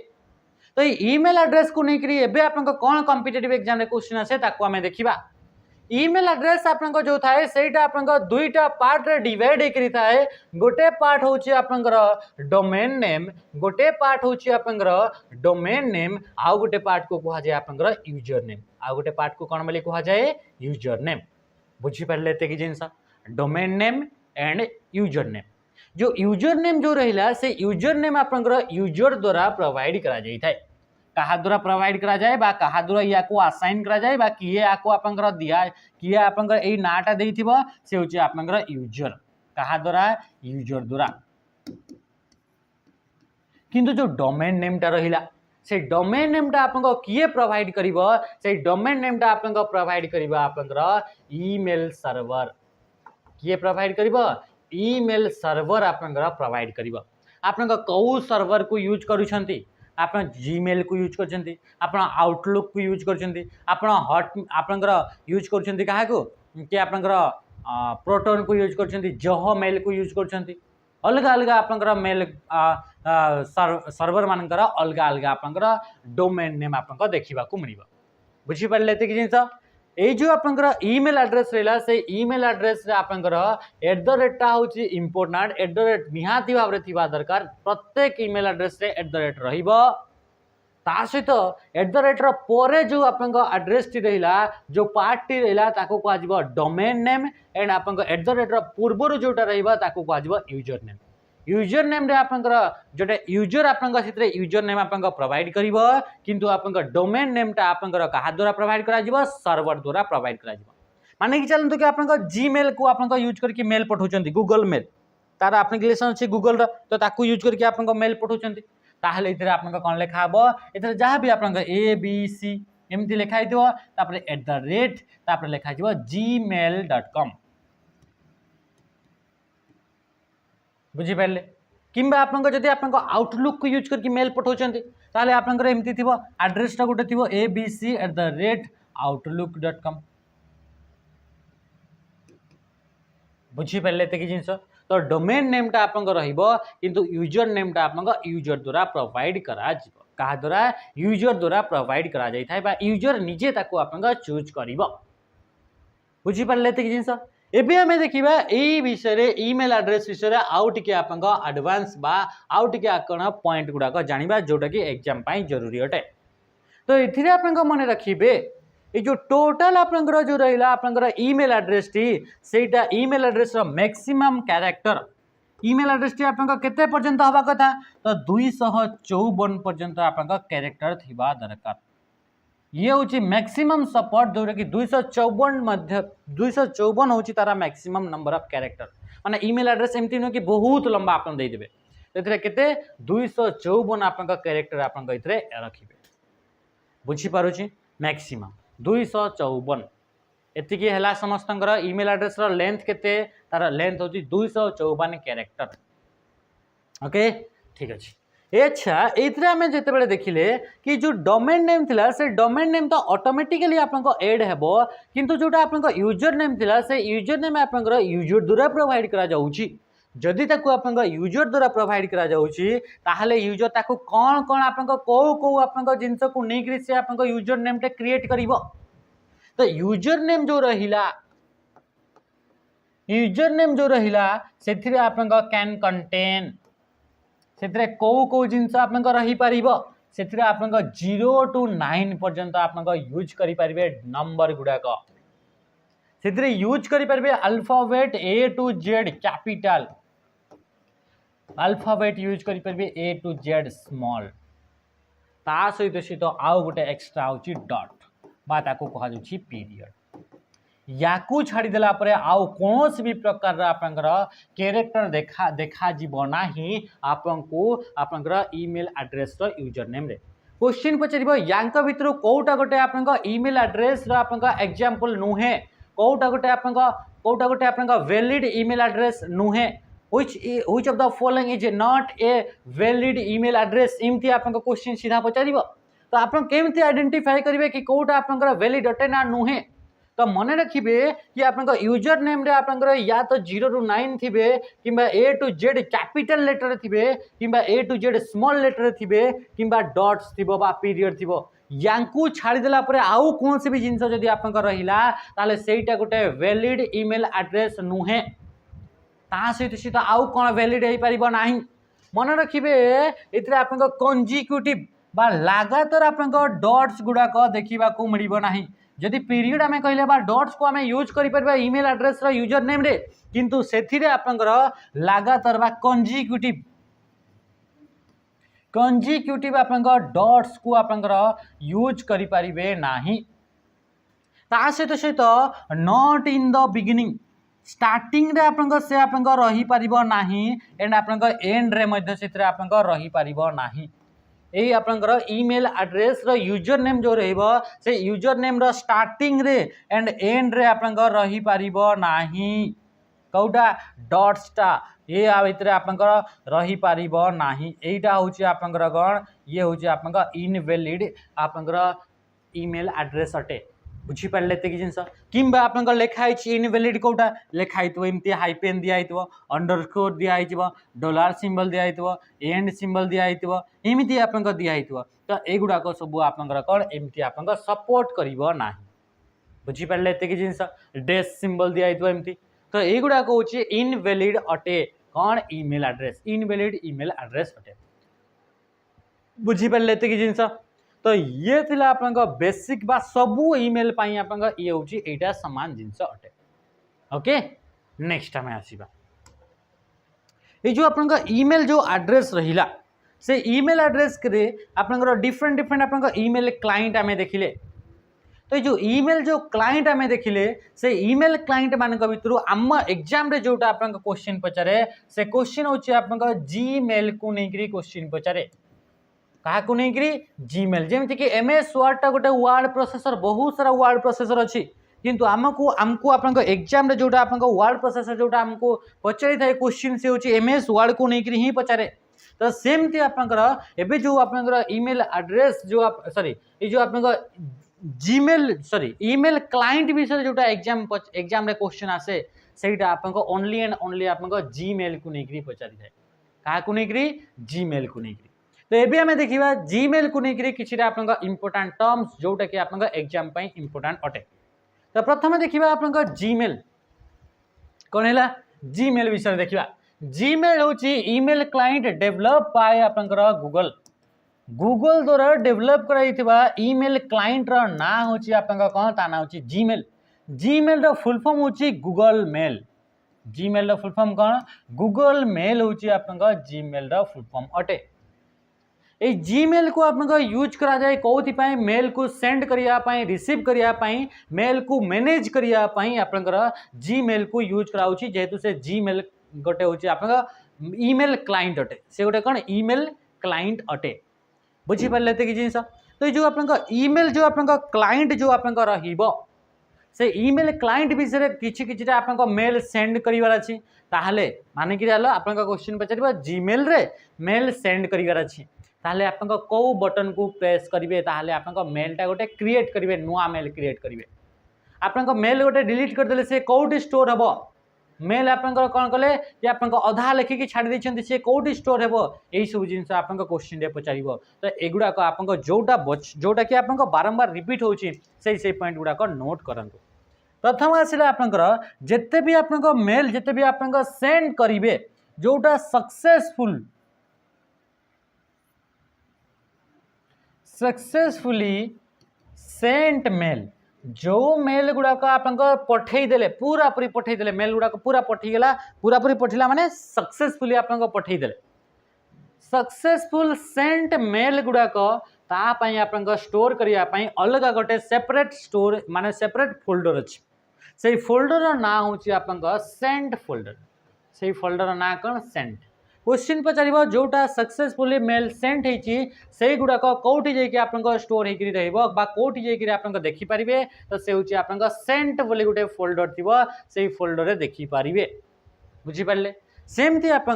तो ईमेल एड्रेस को नहीं करी एबे आपनका कौन कॉम्पिटिटिव एग्जाम रे क्वेश्चन आसे ताकू हमें देखिबा ईमेल एड्रेस आपनका जो थाए सेटा आपनका दुईटा पार्ट रे डिवाइड करी थाए गोटे पार्ट होची आपनकर डोमेन नेम गोटे पार्ट होची आपनकर डोमेन नेम आ गोटे पार्ट को कहा जाय आपनकर यूजर नेम आ गोटे पार्ट को कौन बोली कहा जाय यूजर नेम बुझी पारले ते कि जिंसा domain name and user name जो यूजर नेम जो रहिला से यूजर नेम आपनकर यूजर द्वारा प्रोवाइड करा जाय थाए कहा द्वारा प्रोवाइड करा जाए बा कहा द्वारा या को असाइन करा जाए बा किए आको आपनकर दिया किए आपनकर एई नाटा देइथिबो से होची आपनकर यूजर कहा द्वारा यूजर द्वारा किंतु जो डोमेन नेमटा रहिला से डोमेन नेमटा आपनका किए प्रोवाइड करिवो से डोमेन नेमटा आपनका प्रोवाइड करिवो आपनकर ईमेल सर्वर किए प्रोवाइड करिवो ईमेल सर्वर आपनका प्रोवाइड करिवो आपनका कौ सर्वर को यूज करूछंती आपन जीमेल को यूज करछंती आपन आउटलुक को यूज करछंती आपन हॉट आपनकर यूज करछंती काहा को कि आपनकर प्रोटॉन को यूज करछंती जहो मेल को यूज करछंती अलग अलग आपनकर मेल सर्वर मानकर अलग अलग आपनकर डोमेन नेम आपनका देखिबा को मिलिबा बुझी पारले ते कि जिंस ए जो आपनकर ईमेल एड्रेस रहला से ईमेल एड्रेस रे आपनकर @ टा होची इंपोर्टेंट @ निहाती भाबरे थिबा दरकार प्रत्येक ईमेल एड्रेस रे @ रहिबो ता सहित @ र परे जो आपनका एड्रेस टी रहिला जो पार्ट टी रहिला ताको कहा जिवो डोमेन नेम एंड आपनका @ र पूर्वरु जोटा रहिबा ताको कहा जिवो यूजर नेम रे आपनकर जोटे यूजर आपनका सितरे यूजर नेम आपनका प्रोवाइड करिवो किंतु आपनका डोमेन नेमटा आपनकर कहा द्वारा प्रोवाइड करा जिवो सर्वर द्वारा प्रोवाइड करा जिवो माने कि चलंतु कि आपनका जीमेल को आपनका यूज करके मेल पठौचंती गूगल मेल तार एप्लीकेशन अछि गूगल रो तो ताकू यूज करके आपनका मेल पठौचंती ताहले इतरे आपनका कोन लेखा हबो इतरे जहां भी आपनका ए बी सी एमती लेखा हितबो तापर @ तापर लेखा जिवो gmail.com बुझी पारले किंबा आपनका जदि आपनका आउटलुक को यूज करके मेल पठौचंती ताले आपनकर एमती थिबो एड्रेस टा गोटे थिबो abc@outlook.com बुझी पारले ते कि जिंस तो डोमेन नेम टा आपनका रहिबो किंतु यूजर नेम टा आपनका यूजर द्वारा प्रोवाइड करा जिवो कहा द्वारा यूजर द्वारा प्रोवाइड करा जाय थाय बा यूजर निजे ताको आपनका चूज करिवो बुझी पारले ते कि जिंस एबे हमें देखिबा एई विषय रे ईमेल एड्रेस विषय रे आउ टिके आपनका एडवांस बा आउ टिके आकण पॉइंट गुडा को जानिबा जोटा कि एग्जाम पाई जरूरी अटे तो एथिरे आपनका मने रखिबे ए जो टोटल आपनकर जो रहिला आपनकर ईमेल एड्रेस टी सेटा ईमेल एड्रेस रो मैक्सिमम कैरेक्टर ईमेल एड्रेस टी आपनका केते पर्यंत हवा कथा तो 254 पर्यंत आपनका कैरेक्टर थिबा दरकार ये हूँ मैक्सिमम सपोर्ट जोटा कि 254 मध्य 254 हूँ तार मैक्सिमम नंबर ऑफ कैरेक्टर माने ईमेल एड्रेस एमती नुह कि बहुत लंबा आप देदेवे के 254 आप कैरेक्टर आप रखिए बुझीपारुची मैक्सिमम 254 एतिकी है समस्त ईमेल एड्रेस लेंथ केते तार लेंथ हूँ 254 कैरेक्टर ओके ठीक अच्छे अच्छा ये आम जो देखिले कि जो डोमेन नेम थिला से डोमेन नेम तो ऑटोमेटिकली आपको ऐड हेबो किंतु जोटा आपको यूजर नेम थिला से यूजर नेम आपको यूजर द्वारा प्रोवाइड करा जाउची जदि ताकू आपको यूजर द्वारा प्रोवाइड करा जाउची ताहले यूजर ताकू कौन कौन आपको को आपको जिनस को नहीं से आपको यूजर नेम टे क्रिएट करिवो तो यूजर नेम जो रहिला यूजर नेम जो रहिला सेथिरे आपको कैन कंटेन से कौ जिनस आप रही पार से आप 0 to 9 पर्यंत आप यूज करें नंबर गुड़ाक से यूज करें alphabet A to Z capital alphabet use करें A to Z स्मॉल ता सहित सी तो आउ गोटे एक्स्ट्रा हूँ डॉट बा ताको कहा जाउछि पीरियड याकू छाड़देला आउ कौन भी प्रकार कैरेक्टर देखा जीवो नाही आपको आपंकर ईमेल एड्रेस रो यूजर नेम रे क्वेश्चन पचारिबो यांक भितर कोटा गोटे आपंका ईमेल एड्रेस रो आपंका एग्जांपल नुहे कोटा गोटे आपंका वैलिड ईमेल एड्रेस नुहे which of the following is not a valid email address इमती आपंका क्वेश्चन सीधा पचारिबो तो आपन केमती आइडेंटिफाई करिवे कि कोटा आपंका वैलिड अटे ना नुहे तो मन रखिए कि आप यूजर नेम रे आप या तो 0 to 9 थी कि A to Z capital letter थी कि A to Z small letter थी कि डॉट्स थी पीरियड थी यांकू छाड़देला आउ कौन भी जिनस जदि आप रहा ताले सेटा गोटे वैलिड ईमेल एड्रेस नुहे ता सहित सी तो आउ कौन वैलिड हो पार ना मन रखिए ये आप कंजिक्यूटिव बा लगातार आप डॉट्स गुड़ाक देखा मिल ना जदि पीरियड आम कहले बा डॉट्स को आम यूज कर ईमेल एड्रेस रो यूजर नेम रे किंतु सेथिरे आपंकर लगातार बा कंजिक्यूटिव आपंकर डॉट्स को आपंकर यूज करि परिबे नाही ता सहित not in the beginning starting रे आपंकर से आपंकर रही परिबो नाही एंड आपंकर एंड रे मध्य सेथिरे आपंकर रही परिबो नाही यही आपंकर ईमेल एड्रेस रो यूजर नेम जो रहिबो से यूजर नेम रो स्टार्टिंग रे एंड एंड रे आपंकर रही पारिबो नाही कौटा डॉट्सटा ये आ भितर आपंकर रही पारिबो नाही एटा होची आपंकर गण ये होची आपंकर इनवैलिड आपंकर ईमेल एड्रेस अटे बुझी पारे कि जिनस किंबा आप लिखाई इनवैलिड कौटा लिखाई एमती हाइपेन दिखाई अंडरस्कोर दिखाई डॉलर सिंबल दिखाई एंड सिंबल दिखाई एमती आप दिखाई तो युवाक सब आपंकर कौन एमती आप सपोर्ट करना बुझी पारे कि जिनस डैश सिंबल दिखाई एमती तो युवाक हूँ इनवैलिड अटे कौन email address invalid email address अटे बुझी पारे कि जिनस तो ये थिला आपंका बेसिक बा सबू ईमेल पाई आपंका ये होची एटा समान जिनस अटे ओके नेक्स्ट आमे आसीबा ये जो आपंका ईमेल जो एड्रेस रहिला से ईमेल एड्रेस करे आपंका डिफरेंट डिफरेंट आपंका ईमेल क्लाइंट आमे देखिले तो जो ईमेल जो क्लाइंट आमे देखिले से ईमेल क्लाइंट मान भितर आम एग्जाम रे जोटा आपंका क्वेश्चन पचारे से क्वेश्चन होची आपंका जीमेल को नेकरी क्वेश्चन पचारे क्या नहीं जीमेल जमी कि MS वर्ड टा गोटे वर्ड प्रोसेसर बहुत सारा वर्ड प्रोसेसर अच्छी किंतु आमको आप एग्जाम रे जोटा आप वर्ड प्रोसेसर जोटा आमको पचारि था क्वेश्चन से होची MS वर्ड को लेकर ही पचारे तो सेमती आपंकर एबे जो आपंकर ईमेल एड्रेस जो आप सॉरी ये जो आपंकर जीमेल सॉरी ईमेल क्लाइंट विषय जोटा एग्जाम रे क्वेश्चन आसे सेटा आपंकर ओनली एंड ओनली आपंकर जीमेल को लेकर पचारि था क्या नहीं जीमेल को लेकर तो ये आम देखा जीमेल को लेकर किसी इंपोर्टाट टर्म्स जोटा कि आप एग्जाम इंपोर्टाट अटे तो प्रथम देखा आप जीमेल कौन है जीमेल विषय देखा जीमेल हूँ ईमेल क्लाइंट डेवलप बाय आपंकर गूगल गूगल द्वारा डेवलप कराइथिबा ईमेल क्लाइंट रो ना हूँ आपंकर कौन ता ना हूँ जीमेल जीमेल रो फुल फॉर्म हूँ गूगल मेल जीमेल रो फुल फॉर्म कौन गूगल मेल हूँ आपंकर जीमेल रो फुल फॉर्म अटे ये जीमेल को आप यूज करा जाए कौथि मेल को सेंड करने रिसीव करने मेल को मैनेज करने आपंकर जीमेल को यूज कराऊँ जेहेतु से जीमेल गोटे हूँ आप ईमेल क्लाइंट अटे से गोटे कौन ईमेल क्लाइंट अटे बुझीपारे कि जिन तो जो आप ईमेल जो आप क्लाइंट जो आप से ईमेल क्लाइंट विषय किसी किसी आप मेल सेंड करार अच्छी ताहले मानिक आप क्वेश्चन पचार जीमेल रे मेल सेंड करार अच्छी ताहले आप कौ बटन को प्रेस करेंगे ताहले आप मेलटा गोटे क्रिएट करेंगे नुआ मेल क्रिएट करेंगे आप मेल गोटे डिलीट करदे से कौटी स्टोर हम मेल आप कौन कले कि आप अधा लिखिकी छाड़ी सी कौटी स्टोर हे यही सब जिन आप क्वेश्चन पचार तो एगुड़ाक आप जोटा कि आप बारंबार रिपीट होती पॉइंट गुड़ाक नोट करूँ प्रथम आसला आप जिते भी आप मेल जिते भी आप सेंड करेंगे जोटा सक्सेसफुली सेंट मेल जो मेल गुड़ाक आप पठेदेले पूरा पूरी पठेदेले मेल गुड़ाक पूरा पठीगला पूरा पूरी पठेला माने सक्सेसफुली आप पठेदेले सक्सेसफुल सेंट मेल गुड़ाक तापाई आप स्टोर करने अलग गोटे सेपरेट स्टोर माने सेपरेट फोल्डर अच्छी से फोल्डर ना हूँ आप सेंट फोल्डर से फोल्डर ना कौन सेंट क्वेश्चन पचार जोटा सक्सेसफुली मेल सेंट होती गुड़ाक कौटी जाकि आप स्टोर होकर कौटी जाकि आप देखिपारे तो से हूँ आप सेंट बोली गोटे फोल्डर थी से फोल्डर में देखिपारे बुझीपारे सेमती आप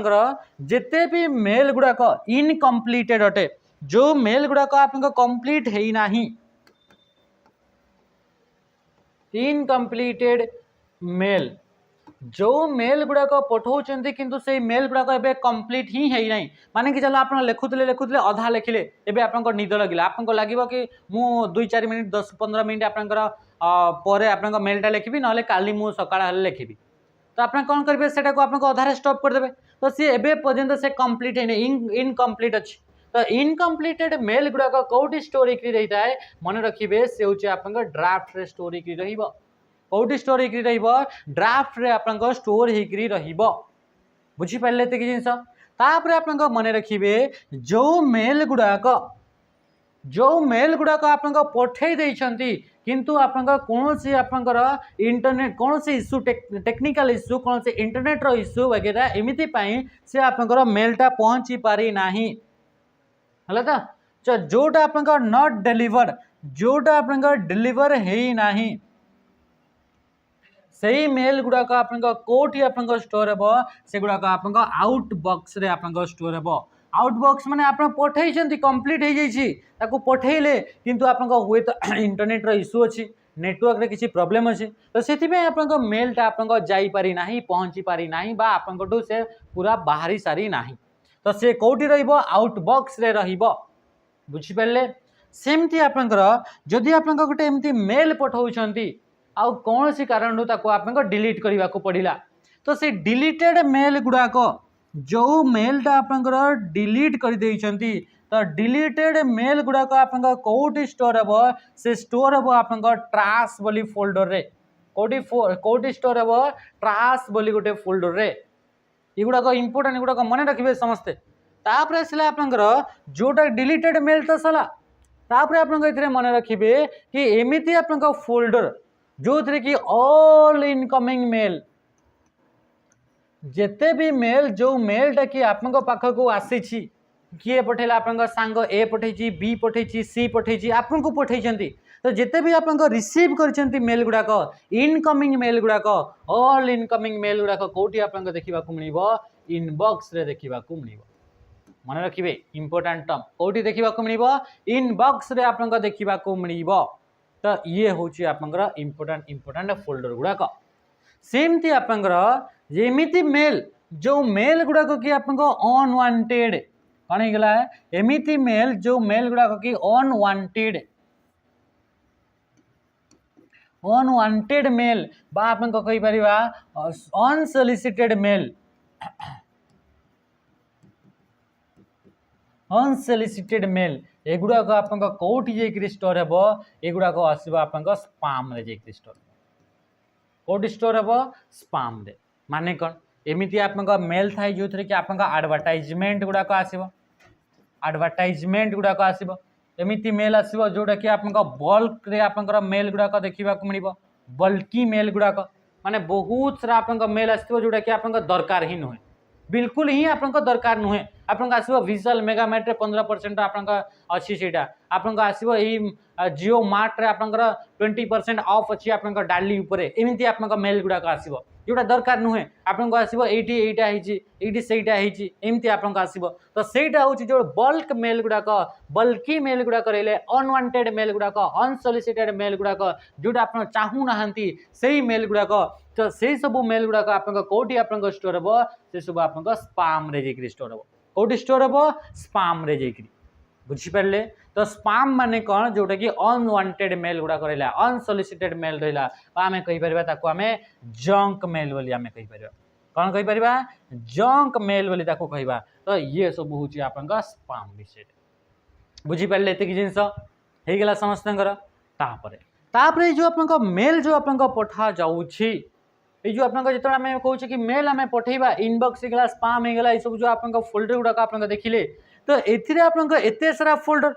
जिते भी मेल गुड़ाक इनकम्प्लीटेड अटे जो मेल गुड़ाक आप कंप्लीट है ना इनकम्प्लीटेड मेल जो मेल गुड़ाक पठाऊँ किंतु से मेल गुड़ाक एबे कंप्लीट ही है ना माने कि चलो आप लिखुले अधा लिखिले एबे आपको निद लगे आपको लगे कि मु 2-4 मिनट 10-15 मिनट आपंकर मेलटा लिखी ना काली मु सकाळ लिखी तो आप कौन करेंगे से अधारे स्टॉप करदे तो सी एबे पर्यंत से कंप्लीट है इनकम्प्लीट अच्छी तो इनकम्प्लीटेड मेल गुड़ाक कौटी स्टोर रही है मन रखिए से हूँ आप ड्राफ्ट रे स्टोर हो कौटी स्टोर ड्राफ्ट रे आप स्टोर हो बुझीपारे कि जिनस आप मन रखिए जो मेल गुड़ाक आप पठे देइछंती किंतु आप कौन सी आपंकर इंटरनेट कौन सी इश्यू टेक्निकल इश्यू कौन सी इंटरनेट रो इश्यू वगैरह एमती से आपंकर मेलटा पहुँची पारी नाही है तो जोटा आप नॉट डेलीवर जोटा आप डेलीवर है नाही सही मेल गुड़ाक आप कौटी आप स्टोर हे से गुड़ाक आप आउट बॉक्स रे आप स्टोर हे आउट बॉक्स माने आप पठे कंप्लीट हो जाइए पठेले किंतु आप हुए तो इंटरनेट रो इश्यू अच्छी नेटवर्क रे किसी प्रॉब्लम अच्छी तो से आप मेलटा आप जापारी ना पहुँची पारी ना आपको से पूरा बाहरी सारी ना तो से कौटी आउट बॉक्स रे रहिबो बुझीपारे सेमती आपंकर जदि आप गोटे एमती मेल पठाउछंती आउ कौन सी कारण आप डिलीट करने को पड़ा तो से डिलीटेड मेल गुड़ाक जो मेलटा आपंकर डिलीट कर देइछंती तो डिलीटेड मेल गुड़ाक आप कौटी स्टोर हे से स्टोर हे आप ट्राश बोली फोल्डर रे कौटी स्टोर हे ट्राश बोली गोटे फोल्डर रे युड़ाक इंपोर्टाट युड़ाक मन रखिए समस्ते तापर आसला आपंकर जोटा डिलीटेड मेल तो सला तापर आप मन रखिए कि एमती आप फोल्डर जो थे कि ऑल इनकमिंग मेल जेते भी मेल जो मेलटा कि आप पाखक आसी किए पठेला आप सांग ए पठे बी पठे सी पठे आपको पठे तो जिते भी आप रिसीव कर मेल गुड़ाक इनकमिंग मेल गुड़ाक ऑल इनकमिंग मेल गुड़ाक कौटी आप देखा मिल इनबॉक्स रे देखा मिल मन रखिए इंपोर्टाट टर्म कौटी देखा मिल इनबॉक्स रे आप देखा मिल तो ये हूँ आपंकर इंपोर्टाट फोल्डर गुड़ाक सेमती आपंकर एमती मेल जो मेल गुड़ाक कि आप अनवांटेड कौन होगा एमती मेल जो मेल गुड़ाक कि अनवांटेड मेल बा आप कहीपर अनसोलिसिटेड मेल अनसोलिसिटेड मेल एगुड़ाक आप कौटी जाकि स्टोर हे एगुड़ाक आसो आप स्पाम रे जाकि स्टोर कौटी स्टोर हे स्पाम रे माने कौन एमती आप मेल थाए जो थे कि आप एडवर्टाइजमेंट गुड़ाक आसो एडवर्टाइजमेंट गुड़ाक आसो एमती मेल आसो जोटा कि आप बल्क रे आप मेल गुड़ाक देखा मिल बल्की मेल गुड़ाक माने बहुत सारा आप मेल आसो जोटा कि आप दरकार ही नुहे बिल्कुल ही आप दरकार नुहे आपको आसो विजुअल मेगामेट 15% आप अच्छी सीटा आपको आसो यही जियो मार्ट रे आप 20% ऑफ अच्छी आप डाली एमती आप मेल गुड़ाक आसो जोटा दरकार नुहे आपको आसो ये सहीटा एमती आपको आसो तो सहीटा हूँ जो बल्क मेल गुड़ाक बल्की मेल गुड़ाक रही अनवांटेड मेल गुड़ाक अनसोलिसिटेड मेल गुड़ाक जोटा आप चाहूना से मेल गुड़ाक तो से सब मेल गुड़ाक आप कौटी आप स्टोर हम से सब आप स्पाम रे जाकि स्टोर हम कौटी स्टोर हम स्पाम रे जाकि बुझिपारे तो स्पाम माने कौन जोटा कि अनवांटेड मेल गुड़ाक रहा अनसोलिसिटेड मेल रहा आम कहीपर आम जंक मेल बोली आम कहीपर कौन कहीपर जंक मेल बोली कहवा तो ये सब हूँ आप स्पाम विषय बुझिपारे ये जिनस होगला समस्त तापर जो आप मेल जो आप पठा जाऊँगी ये जो आप जो आम कहे कि मेल आम पठेबा इनबॉक्स होगा स्पाम होगा ये सब जो आप फोल्डर गुड़ाक आप देखिले तो ये आप सारा फोल्डर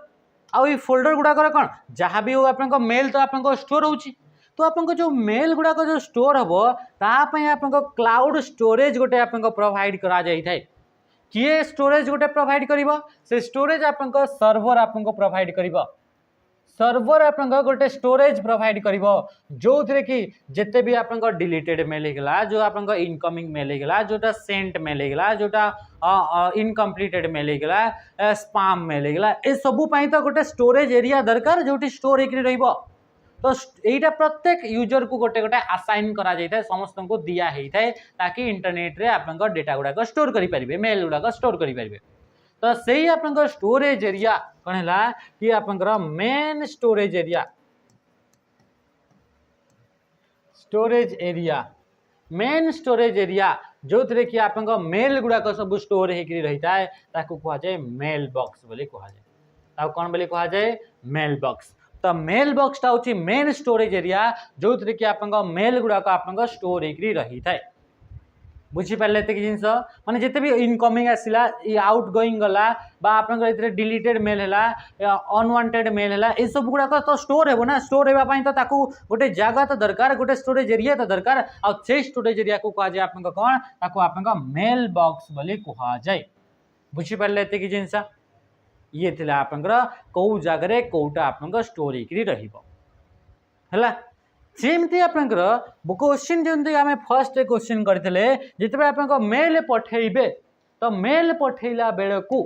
आई फोल्डर गुड़ाक कौन जहाँ भी हो आप मेल तो आप स्टोर हो तो आप जो मेल गुड़ाक जो स्टोर हम तापाई आप क्लाउड स्टोरेज गोटे आप प्रोवाइड करा जाए किए स्टोरेज गोटे प्रोवाइड कर स्टोरेज आप सर्वर आपको प्रोवाइड कर सर्वर आप गोटे स्टोरेज प्रोवाइड कर जो थे कि जिते भी आप डिलीटेड मेल होगा जो आप इनकमिंग मेल होगा जोटा सेंट मेल होगा जोटा इनकम्प्लीटेड मेल होगा स्पाम मेल होगा ये सबूपाई तो गोटे स्टोरेज एरिया दरकार जो स्टोर हो तो यहीटा प्रत्येक यूजर को गोटे गोटे आसाइन करा जाए समस्त को दिया होता है ताकि इंटरनेट रे आप डेटा गुड़ाक स्टोर करेंगे मेल गुड़ाक स्टोर करेंगे तो सही आप स्टोरेज एरिया कौन है कि आप main storage area main storage area जो थे कि आप मेल गुड़ाक सब स्टोर होकर रही है कहुए मेल बॉक्स बोली कहुए कौन बोली कहुए मेल बॉक्स तो मेल बॉक्सटा हूँ मेन स्टोरेज एरिया जो थे कि आप मेल गुड़ाक आप स्टोर होकर रही है बुझीपारे ये जिनस माने जिते भी इनकमिंग आसला आउट गोइंग गला आप डिलीटेड मेल है अनवांटेड मेल है ये सब गुड़ाक तो स्टोर हो ना स्टोर होगापी तो गोटे जगह तो दरकार गोटे स्टोरेज एरिया तो दरकार से स्टोरेज एरिया को कहुए आप कौन आप मेल बॉक्स बोली कहुए बुझीपारे ये जिनस ये थे आप कौ जगार कौटा आप स्टोर होकर सेमती आप क्वेश्चन जमी आम फर्स्ट क्वेश्चन करते जिते आप मेल पठेबे तो मेल पठेला बेल को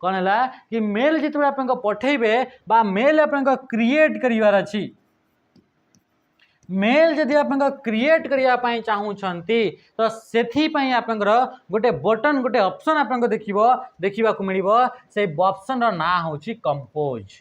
कौन है कि मेल जिते आप पठेबे बा मेल आप क्रिएट कर अच्छी मेल जदि आप क्रिएट करने चाहूँगी तो से आप गोटे बटन गोटे ऑप्शन आप देखा मिल से ऑप्शन ना हूँ कंपोज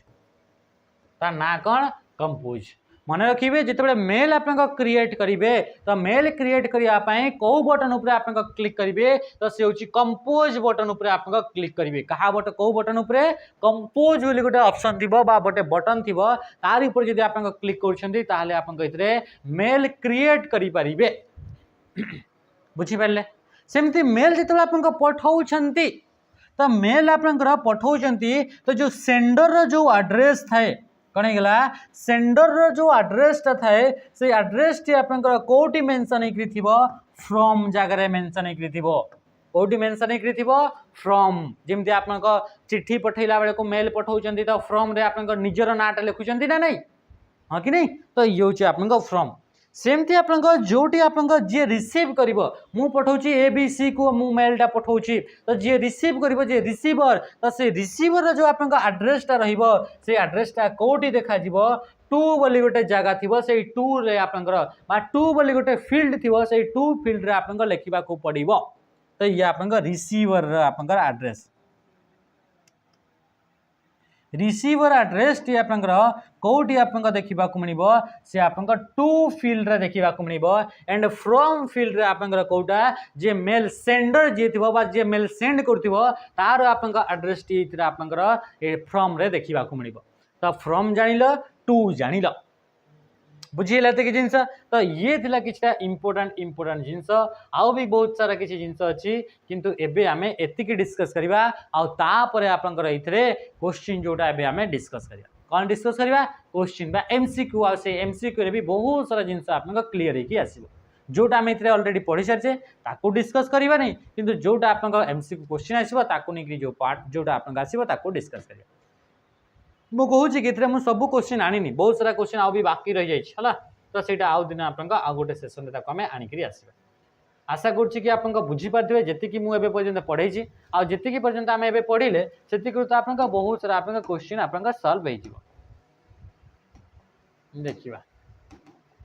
ता ना कौन कंपोज मन रखिए जिते मेल आप क्रिएट करेंगे तो मेल क्रिएट करने कौ बटन उपर आप क्लिक करेंगे तो सी हूँ कंपोज बटन उपर आप क्लिक करेंगे क्या कौ बटन उपर कंपोज बोली गोटे ऑप्शन थी गोटे बटन थी तार ऊपर जब आप क्लिक कर मेल क्रिएट करेंगे बुझीपारे सेमती मेल जिते आप पठाऊँच तो मेल आप पठाऊँच तो जो सेंडर जो एड्रेस थाए कौन होगा सेंडर जो एड्रेसटा थाए से एड्रेस टी आप कौटी मेंशन हो फ्रॉम जगह मेंशन हो कौटी मेंशन हो फ्रॉम जमती आप चिट्ठी पठेला बेले को मेल पठाऊँ तो फ्रॉम रे आप निजर नाटा लिखुंट ना नहीं हाँ कि नहीं तो ये हूँ आप फ्रॉम सेमती आप जोटी आप जी रिसीव कर मु पठाऊँ ABC को मु मेलटा पठाऊँ तो जी रिसीव कर जी रिसीवर तो से रिसीवर जो आप एड्रेसटा रे एड्रेसटा कौटी देखा टू बोली गोटे जगह थी से टू रे आप टू बोली गोटे फील्ड थी से टू फील्ड रे आप लिखा पड़ो तो ये आप रिसीवर आप एड्रेस रिसीवर एड्रेस टी आप कौटी आप देखा मिल से आप टू फील्ड रे देखा मिल एंड फ्रॉम फील्ड रे आप कौटा जे मेल सेंडर जी थी जे मेल सेंड कर आप एड्रेस टी आप फ्रॉम रे देखा मिल तो फ्रॉम जान टू जान बुझीला कि जिनस तो ये थिला किछटा इंपोर्टेंट जिनस आउ भी बहुत सारा किछि जिनस अछि किंतु एबे आमे एतिकी डिस्कस करबा आउ तापरे आपनकर इथरे क्वेश्चन जोटा एबे आमे डिस्कस करबा कोन डिस्कस करबा क्वेश्चन बा एमसीक्यू आ से एमसीक्यू रे भी बहुत सारा जिनस आपनका क्लियर हेकी आसीबो जोटा आमे इथरे ऑलरेडी पढि सारछे ताको डिस्कस करबा नै किंतु जोटा आपनका एमसीक्यू क्वेश्चन आसीबो ताको नेकरी जो पार्ट जोटा आपनका आसीबो ताको डिस्कस करबा मु कहूँ कि मु सब क्वेश्चन आनी बहुत सारा क्वेश्चन आउ भी बाकी रही जाइए तो सीटा आउ दिन आप गोटे सेसन आम आणिक आसवा आशा करुँच आप बुझीपारे जी मुझे पर्यटन पढ़े आती पर्यटन आम ए पढ़ले से तो आप बहुत सारा आप क्वेश्चन आप सल्व हो देखा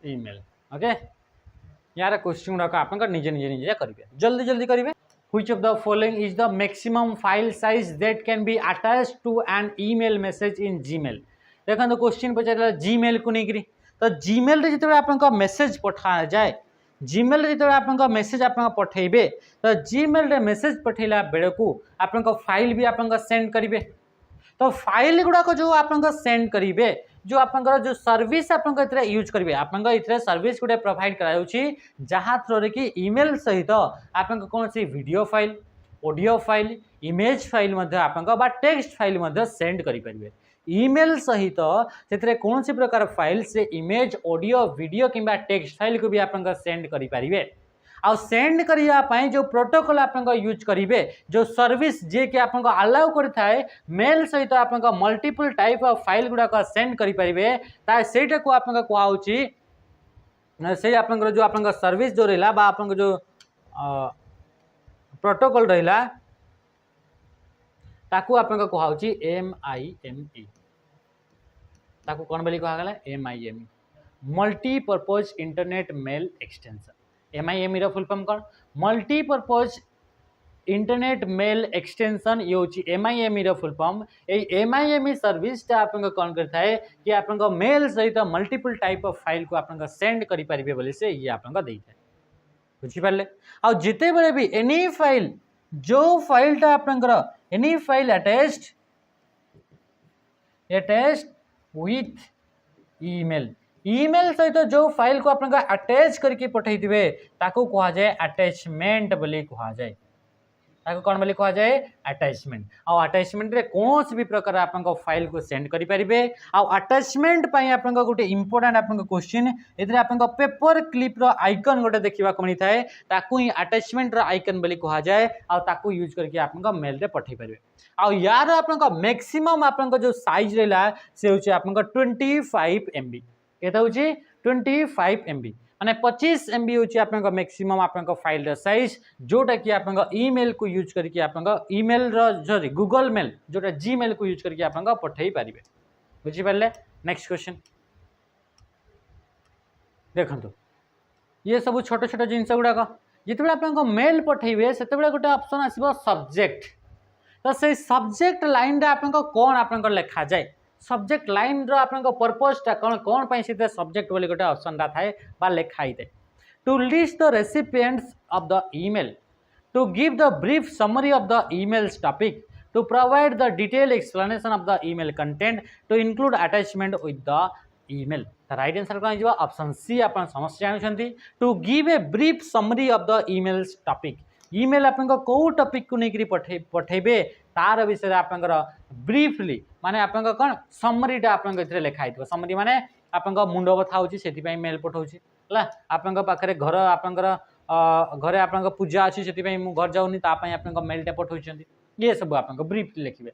ईमेल ओके यार क्वेश्चन गुड़ाक आप निजे निजे निजे करेंगे जल्दी जल्दी करेंगे Which of the following is the maximum file size that can be attached to an email message in Gmail? देखो क्वेश्चन पचार Gmail को नहीं तो Gmail रे जिते आपन मेसेज पठा जाए Gmail रे जिते आपन मेसेज आपन पठेबे तो Gmail रे मेसेज पठेला बेले को आपन फाइल भी आपन सेंड करिवे तो फाइल गुड़ाक जो आपन सेंड करिवे जो आपनकर जो सर्विस आपन यूज करेंगे आपन सर्विस गोटे प्रोवाइड कराउछि जहाँ थ्रो कि ईमेल सहित आपन कौन सी video file audio file image file आपन बा टेक्स्ट फाइल सेंड करेंगे ईमेल सहित से कौन सी प्रकार फाइल से इमेज ऑडियो वीडियो किंबा टेक्स्ट फाइल को भी आपन सेंड करेंगे आ सेंड करने जो प्रोटोकॉल आप यूज करेंगे जो सर्विस जे कि आपको अलाउ करें मेल सहित आप मल्टीपल टाइप ऑफ फाइल गुड़ाक सेंड करेंगे सेटा को आप से आप जो आप सर्विस जो रहा आप जो प्रोटोकॉल रहा ताकू आप कहुच्छी MIME ताकू कौन बोली कहगला MIME multipurpose internet mail extension MIME रो फुल फॉर्म कौन मल्टीपर्पज इंटरनेट मेल एक्सटेंशन ये हूँ MIME रो फुल फॉर्म ये MIME सर्विसटा आप कौन करता है कि आप मेल सहित मल्टीपल टाइप ऑफ फाइल को आप सेंड करेंगे बोली से ये आप बुझीपारे आ जिते बड़े भी एनी फाइल जो फाइलटा आप any file attached with email email सहित जो फाइल को आप अटैच करके पठे ताको कहा जाए अटैचमेंट बोली कहा जाए ताको कौन बोली कहा जाए अटैचमेंट आ अटैचमेंट रे कौन सी भी प्रकार आप फाइल को सेंड करि परिबे आ अटैचमेंट पई आप गोटे इंपोर्टेंट आप क्वेश्चन इधर आप पेपर क्लिप रो आइकन गोटे देखा मिलता है ताकू ही अटैचमेंट रो आइकन बोली कहा जाए आ ताकू यूज करके आप मेल रे पठे परिबे आ यार आप मैक्सिमम आप जो साइज रहा से होचे आप 25 MB केता होची 25 MB माने 25 MB होची आपन मैक्सिमम आपन फाइल साइज जोटा कि आपन ईमेल को यूज करके आपन ईमेल रो गूगल मेल जोटा जीमेल को यूज करके आपन पठेई पारिबे बुझी पारले नेक्स्ट क्वेश्चन देखंतु ये सब छोट छोट जिनस गुड़ाक जिते आपन मेल पठेबे सेते गोटे ऑप्शन आसीबो सब्जेक्ट तो से सब्जेक्ट लाइन रे आपन कोन आपन लिखा जाए सब्जेक्ट लाइन रो आपन पर्पसटा कौन कौन पाई से सब्जेक्ट बोली गोटे ऑप्शन टा थाए बा लिखाई दे to list the recipients of the email to give the brief summary of the emails topic to provide the detail explanation of the email content to include attachment with the email the right answer कौन हो option C आप समस्त जानते to give a brief summary of the emails topic email आप कौ topic को लेकर पठेबे तार विषय आप ब्रीफली माने आप कौन समरीटा आप लिखाई समरी माने आप मुंड बथा होती मेल पठाऊँ है आप पाखे घर आप घरे आप पूजा अच्छी से घर जाऊनी तापाई आप मेलटा पठाऊँ ये सब आप ब्रीफ लिखे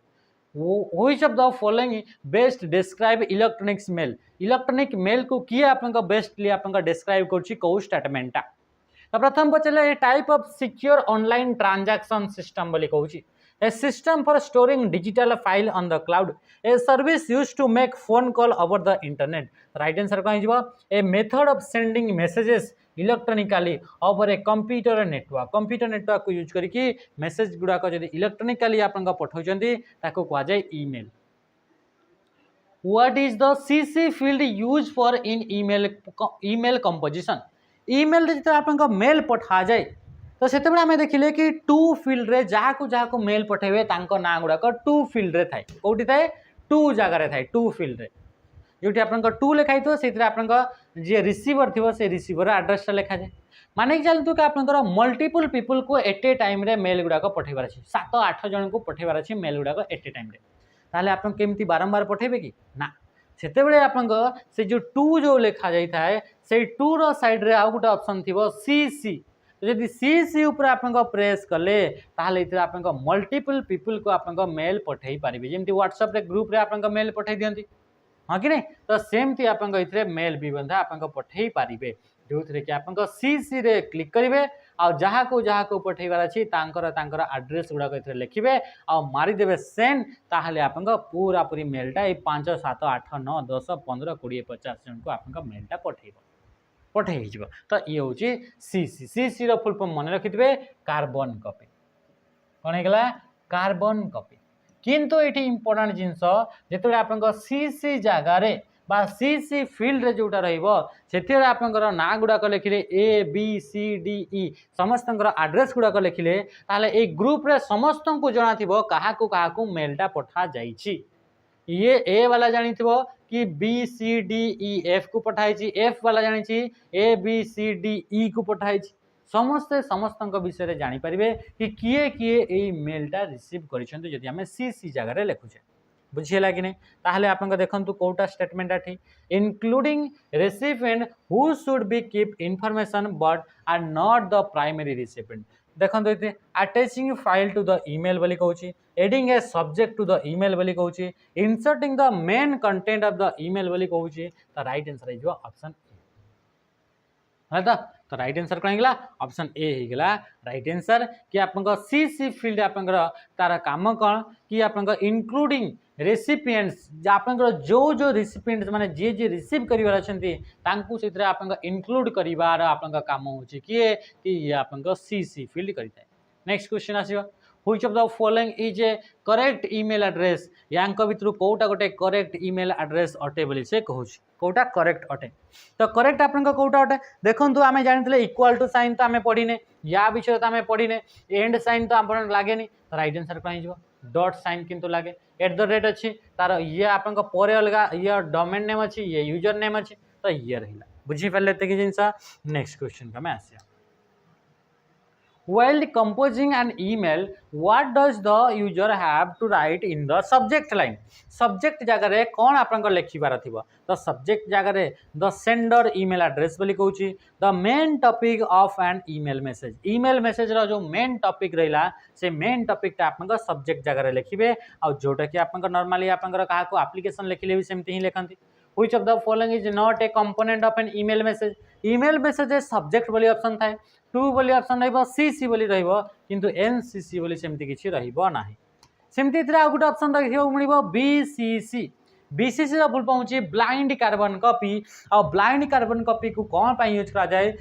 which of the following best describe electronics electronic mail को किए आप बेस्टली आप डिस्क्राइब कर स्टेटमेंटा तो प्रथम पचारे type of secure online transaction system बोली कहूँ a system for storing digital file on the cloud, a service used to make phone call over the internet. Right answer कौन हो a method of sending messages electronically over a computer network को use करके message गुड़ाक जब इलेक्ट्रोनिकली आप पठाउछंती ताको कहा जाए email What is the CC field used for in email composition? Email जिते आप मेल पठा जाए तो से आम देखिले कि टू फिल्ड रे जहाँ को मेल पठेबे तांको ना गुड़ाक टू फिल्ड रे थाए कौटी थाए टू जगार थाए टू फिल्ड रे जो आपन टू लिखाई से जी रिसीवर थी से रिसीवर आड्रेसटा लिखा जाए माने चलतु कि आपंकर मल्टीपल पीपल को एट ए टाइम रे मेल गुड़ाक पठेबार अच्छे 7-8 जन को पठेबार अच्छे मेल गुड़ाक एट ए टाइम रे ताहले आपन केमती बारंबार पठेबे कि ना सेतेबेले आपन से जो टू जो लिखा जाई थाए से टू रो साइड रे आउ गोटे ऑप्शन थिबो सीसी तो जदि सीसी ऊपर आपन प्रेस कले ताहले इते आपन मल्टीपल पीपल को आपन मेल पठेई पारिबे जेमती व्हाट्सएप रे ग्रुप रे आपन मेल पठेई दियंती हाँ कि नहीं तो सेमती आपन इथे मेल भी बंधा आपन पठेई पारिबे जो थे कि आप सीसी रे क्लिक करेंगे आ जहाँ को पठेबार अच्छी तांकर आड्रेस गुड़ाक लिखे आ मारिदेवे सेंड ताहले आप पूरा पूरी मेलटा ये 5 7 8 9 10 15 20 50 जन को आप मेलटा पठे तो ये हूँ सीसी सीसी रो फुल फॉर्म मन रखिथे कार्बन कॉपी कौन है कार्बन कॉपी किंतु ये इंपोर्टेंट जिनस जो आप सीसी जगार बा सीसी फील्ड रे जोटा रहिबो सेतिर आपनकर ना गुड़ाक लिखिले ए बी सी डी ई समस्त आड्रेस गुड़ाक लिखिले ताले ए ग्रुप रे समस्त को जना थिबो कहा को मेलटा पठा जाइछि ये ए वाला जानी थिबो कि B C D E F को पठाइछि एफ वाला जानिछि ए बी सी डी ई को पठाइछि समस्ते समस्त विषय रे जानि परिबे कि किए किए ए मेलटा रिसीव करिसंते जदि हमें सीसी जगह रे लिखुछे बुझीला कि नहीं ताहले आपन देखंतु कोटा स्टेटमेंट आठी including recipient who should be keep information but are not the primary recipient देखंतु इते attaching file to the email बोली कहूची adding a subject to the email बोली कहूची inserting the main content of the email बोली कहूची तो right answer है जो ऑप्शन है तो राइट आंसर कौन है ऑप्शन ए होगा राइट आंसर कि आप सीसी फील्ड आप तार काम कौन कि आप इंक्लूडिंग रेसिपिएंट्स आपंकर जो रेसिपिएंट्स माने जे रिसीव करिवार अछंती तांकु सेतरे आपंका इंक्लूड करिवार आपंका काम होची कि आपंका सीसी फील्ड करिताय नेक्स्ट क्वेश्चन आसीबा which of the following is a correct email address यांक भितर कोटा गोटे करेक्ट ईमेल एड्रेस अटे बोली से कहूची कोटा करेक्ट अटे तो करेक्ट आपन कोटा अटे देखंतु आमे जानितले इक्वल टू साइन तो आमे पढिने या विषय तो आमे पढिने एंड साइन तो आपन लागेनी तो राइट आंसर कोन हिजो डॉट साइन किंतु लागे एट द रेट अच्छी तार ये आपन पर अलग ये डोमेन नेम अच्छी ये यूजर नेम अच्छी तो ये रहिला बुझी पाले ते कि जिंसा नेक्स्ट क्वेश्चन का मैं आसिया while composing an email what does the user have to write in the subject line subject जगह रे कौन आपन लिखिबार थिबो तो सब्जेक्ट जगह रे द सेंडर ईमेल एड्रेस बोली कहूची the main topic of an email message रो जो मेन टॉपिक रहिला से मेन टॉपिक ता आपन सब्जेक्ट जगह रे लिखिबे आ जोटा कि आपन नॉर्मली आपन कहा को एप्लीकेशन लिखिले भी सेमती ही लिखंती which of the following is not a component of an email message subject बोली ऑप्शन थाए टू बोली ऑप्शन रहिबो सीसी बोली रहिबो किंतु एनसीसी बोली सेमती किछि रहिबो नाही सेमती इतरा आ गुटे ऑप्शन देखिबो मिलिबो बीसीसी बीसीसी रो फुल फॉर्म होची ब्लाइंड कार्बन कॉपी और ब्लाइंड कार्बन कॉपी को कोन पई यूज करा जाए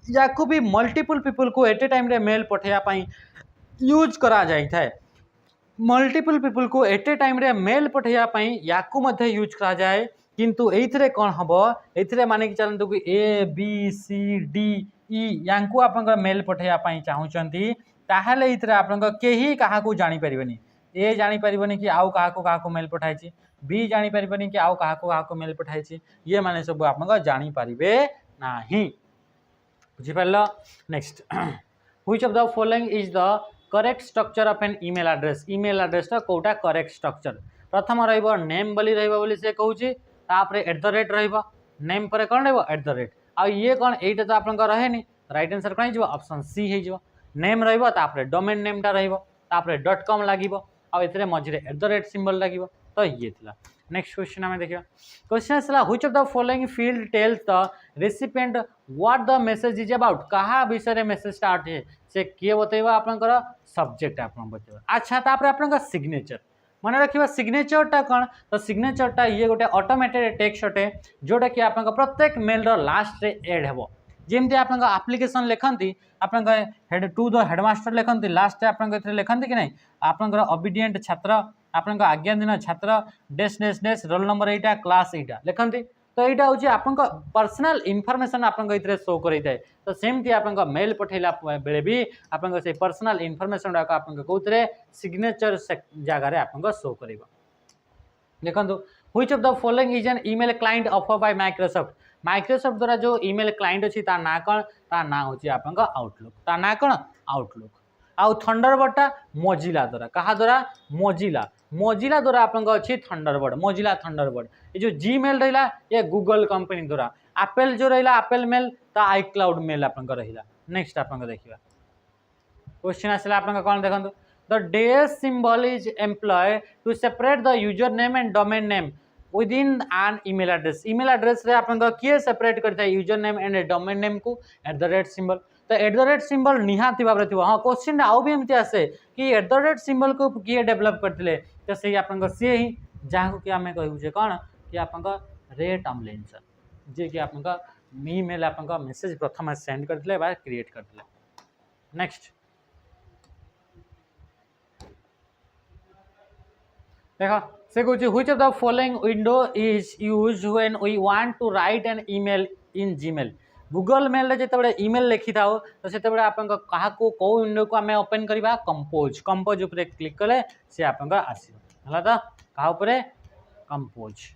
या को भी मल्टीपल पीपल को एट ए टाइम रे मेल पठेया पई यूज करा जाय थाए मल्टीपल पीपल को एट ए टाइम रे मेल पठेया पई या को मध्ये यूज करा जाए किंतु एइथरे कोन हबो एइथरे माने कि चलंतु कि ए बी सी डी ई यांकु आपन मेल पठेया पई चाहुचंती ताहाले एइथरे आपन केही काहा को जानि परिबनी ए जानि परिबनी कि आउ काहा को मेल पठाइछि बी जानि परिबनी कि आउ काहा को मेल पठाइछि ये माने सब आपन जानि परिबे नाही बुझि परलो next which of the following is the correct structure of an email address ता कोटा करेक्ट स्ट्रक्चर प्रथम रहिबो नेम बोली रहिबो बोली से कहूछि तापरे एट द रेट रहिबो नेम पर कोन रहिबो एट द रेट आ ये कोन एटा तो आपन रहे नि राइट आंसर कोन हिजो ऑप्शन सी हिजो नेम रहिबो तापरे डोमेन नेम ता रहिबो तापरे .com लागिबो आ एतरे मझरे एट द रेट सिंबल लागिबो तो ये थिला नेक्स्ट क्वेश्चन हमें देखियो क्वेश्चन आसला which of the following field tells the recipient what the message is about कहा विषय रे मेसेज स्टार्ट है से किए बतैबा आपन सब्जेक्ट आपन बतैबा अच्छा तापरे आपन सिग्नेचर मन रखा सिग्नेचरटा कौन तो सिग्नेचरटा ये गोटे ऑटोमेटेड टेक्स्ट अटे जोटा कि आप प्रत्येक मेल लास्ट रे एड हेबो जेमती आप एप्लिकेशन लिखती आप हेड टू द हेडमास्टर लिखती लास्ट आप लिखती कि नहीं आपंकर ओबीडिएंट छात्र आप आज्ञाधीन छात्र डेस डेस डेस रोल नंबर एटा क्लास एटा लिखती तो यहाँ हूँ आप पर्सनल इनफॉरमेशन आप शो कराए तो सेमती आप मेल पठेला बेले भी आप पर्सनल इनफॉरमेशन गुड़ाक आप कौन सिग्नेचर जगार आप शो कर देखो which of the following is an email client offer bye Microsoft Microsoft द्वारा जो ईमेल क्लाइंट अच्छी ता ना कौन ता ना होची आपन आउटलुक ता ना कौन आउटलुक आउ थंडरबर्डटा मोजिला द्वारा कहा द्वारा मोजिला मोजिला द्वारा आपन अच्छी थंडरबर्ड मोजिला थंडरबर्ड ये जो जीमेल रहिला ये गूगल कंपनी द्वारा एप्पल जो रहिला एप्पल मेल ता आईक्लाउड मेल आपन रहिला नेक्स्ट आपन देखिबा क्वेश्चन आसला आपन कोन देखंतु the dash symbol is employed to separate the username and domain name within an email address email address रे आपन किए सेपरेट करता है user name and domain name को @ सिंबल तो @ सिंबल निहाती भाव रे हां क्वेश्चन आउ भी एमती आसे कि @ सिंबल को किए डेवलप करथिले तो से आपन से ही जहाँ कि आम कहू जे कौन कि आप रे टॉमलिंसन जे कि आप ईमेल आप मेसेज प्रथम सेंड करते बा क्रिएट करते नेक्स्ट देखो से कहूँ which of the following window is used when we want to write an email in Gmail Google mail जिते ईमेल लिखि था तो से आप क्या कौ विंडो को आम ओपन करवा कंपोज कंपोज उपर क्लिक कले सी आप आसला तो क्या compose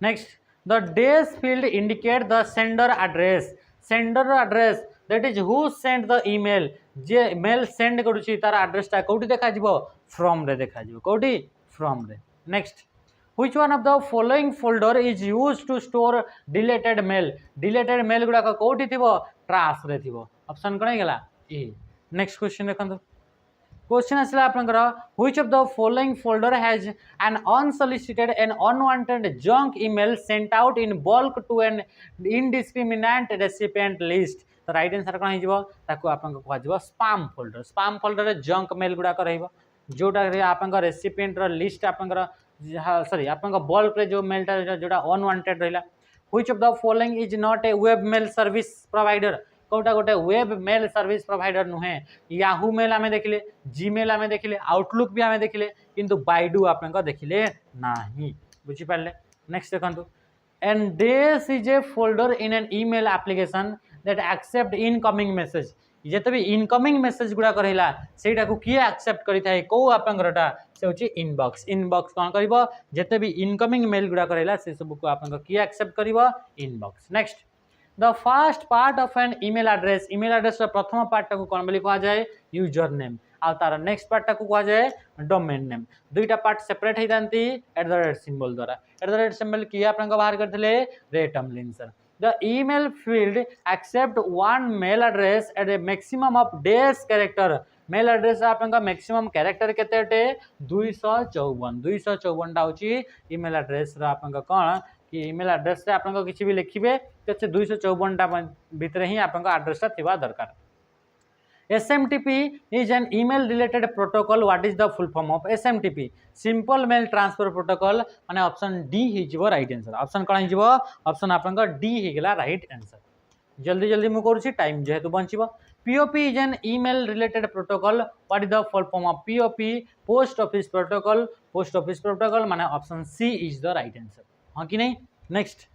next the dash field indicate the sender address that is who sent the email जे मेल सेंड करुची तार एड्रेसटा कोठी देखा जिवो फ्रॉम रे देखा जिवो कोठी फ्रॉम रे next which one of the following folder is used to store deleted mail गुडा कोठी थिबो ट्रैश रे थिबो ऑप्शन कोन गेला ए नेक्स्ट क्वेश्चन देखंतु क्वेश्चन आसला आपनकर which of the following folder has an unsolicited and unwanted junk email sent out in bulk to an indiscriminate recipient list तो राइट आंसर कौन हो ताको आपन को कहजिवो स्पैम फोल्डर रे जंक मेल गुडा रहइबो जोटा रे आपन रेसिपिएंट रो लिस्ट आपन सॉरी आपन बल्क रे जो मेलटा जोटा अनवांटेड रहिला which of the following is not a web mail service provider कोटा गोटे वेब मेल सर्विस प्रोवाइडर नुहे याहू मेल आमे देखिले जीमेल आमे देखिले आउटलुक भी आमे देखिले किंतु बाइडू आपन देखिले नाही बुझी पाले नेक्स्ट देखंतु and this is a folder in an email application that accept incoming message जिते भी इनकमिंग मैसेज गुड़ा कहला सेटा को किए एक्सेप्ट करि थाए को आपनगरटा से होची इनबॉक्स कोन करबो जिते भी इनकमिंग मेल गुड़ा कहला से सब को आपन किए एक्सेप्ट करबो inbox next the first part of an email address प्रथम पार्ट को कौन बोली कहा जाए यूजर नेम आ तार नेक्स्ट पार्ट को कहा जाए डोमेन नेम दुईटा पार्ट सेपरेट हो जाती @ सिंबल द्वारा @ सिंबल किए आप बाहर करते Ray Tomlinson the email field accept one mail address at a maximum of days character mail address आपन मैक्सिमम कैरेक्टर केते 254 टा होची ईमेल एड्रेस आपन कौन कि ईमेल एड्रेस से आपन किसी भी लिखिबे तो 254 टा भीतर ही आपन एड्रेस थिबा दरकार SMTP is an email related protocol. What is the full form of SMTP? Simple mail transfer protocol माने ऑप्शन डी ही जीवो राइट आंसर ऑप्शन कोन जीवो ऑप्शन आपन डी ही गेला राइट आंसर जल्दी जल्दी मु करूची टाइम जेहेतु बंचिबो POP is an email related protocol. What is the full form of POP? Post office protocol माने option C is the right answer हां कि नहीं नेक्स्ट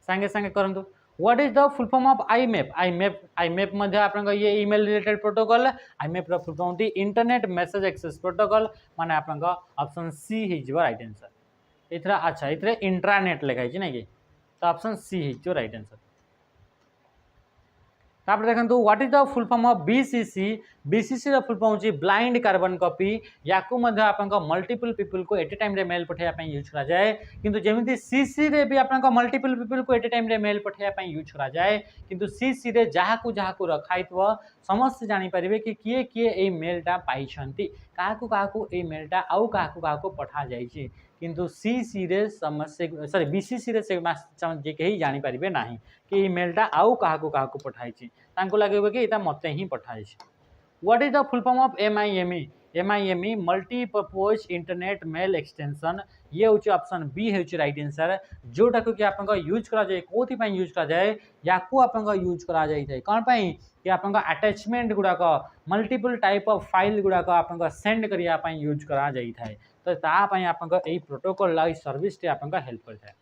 संगे संगे करंतु what is the full form of IMAP मध्ये आपन ये ईमेल रिलेटेड प्रोटोकॉल IMAP रो फुल फॉर्म होती इंटरनेट मैसेज एक्सेस प्रोटोकॉल माने आपन ऑप्शन सी ही जीव राइट आंसर इथरा अच्छा इथरे इंट्रानेट लिखाई छी नै कि तो ऑप्शन सी ही जो राइट आंसर तापर देखंतु what is the full form of BCC रो फुल फॉर्म होची ब्लाइंड कार्बन कॉपी याकू मध्ये आपन मल्टीपल पीपल को एट ए टाइम रे मेल पठेया पई यूज करा जाए किंतु जेमिति CC रे भी आपन मल्टीपल पीपल को एट ए टाइम रे मेल पठेया पई यूज करा जाए किंतु CC रे जहा को रखाइतव समस्त जानि परिबे कि किए ए मेलटा पाइछंती काहाकू ए मेलटा आउ काहाकू पठा जाई छी किंतु CC रे समस्या सॉरी BCC रे से जे केही जानि परिबे नाही कि मेलटा आउ काहाकू पठाई छी तांको लागेबे कि एटा मते ही पठाई छी what is the full form of MIME multi purpose internet mail extension ये होची ऑप्शन बी होची राइट आंसर जोटा को कि आपन यूज करा जाए कोथि पई यूज करा जाए याकू आपन यूज करा जाई थाए कोन पई कि आपन अटैचमेंट गुडा को मल्टीपल टाइप ऑफ फाइल गुडा को आपन सेंड करिया पई यूज करा जाई थाए तो ता पई आपन एई प्रोटोकॉल लाई सर्विस टे आपन हेल्प करता है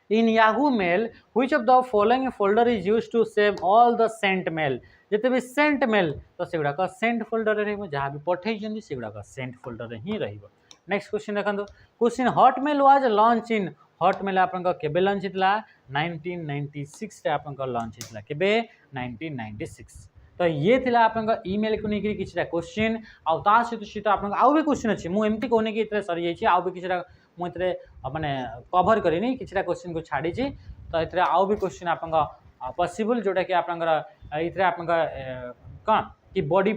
In Yahoo Mail, which of the following folder is used to save all the sent mail? जिते भी सेंट मेल तो सेगुड़ा सेंट फोल्डर रे जहाँ भी पठे सेगुड़ा सेंट फोल्डर ही रहिबो नेक्स्ट क्वेश्चन देखो question Hotmail was launch in Hotmail आपन केबे लॉन्च हितला 1996 रे आपन लॉन्च हितला केबे 1996 तो ये थिला आपन ईमेल को नेकरी किछरा क्वेश्चन आ ता सहित आपन आउ भी क्वेश्चन अछि मु एमती कोने कि इतरे सरी जाइछि आउ भी किछरा मु इतरे माने कवर करिनी किछरा क्वेश्चन को छाडी छि तो इतरे आउ भी क्वेश्चन आपन पॉसिबल जोटा कि आपन इतरे आपन कोन कि बॉडी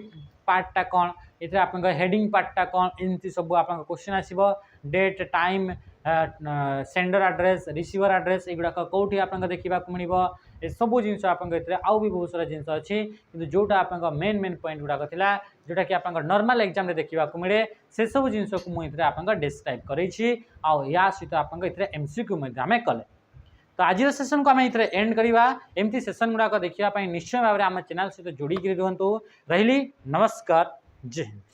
पार्ट टा कोन इतरे आपन हेडिंग पार्ट टा कोन इनती सब आपन क्वेश्चन आसीबो date time sender address receiver address एगुड़ा कौटी आपन देखा मिलो ए सब जिन आप आउ भी बहुत सारा जिन अच्छी कि जोटा आप मेन मेन पॉइंट गुड़ाक था जोटा कि आप नॉर्मल एग्जाम रे देखा मिले से सब जिन को मुझे आप डिस्क्राइब करी या सहित आप एमसीक्यू आम कले तो आज सेसन को आम ये एंड करवा एमती सेसन गुड़ाक देखापी निश्चय भाव में आम चैनल सहित जोड़ी रुहतु रही नमस्कार जय हिंद।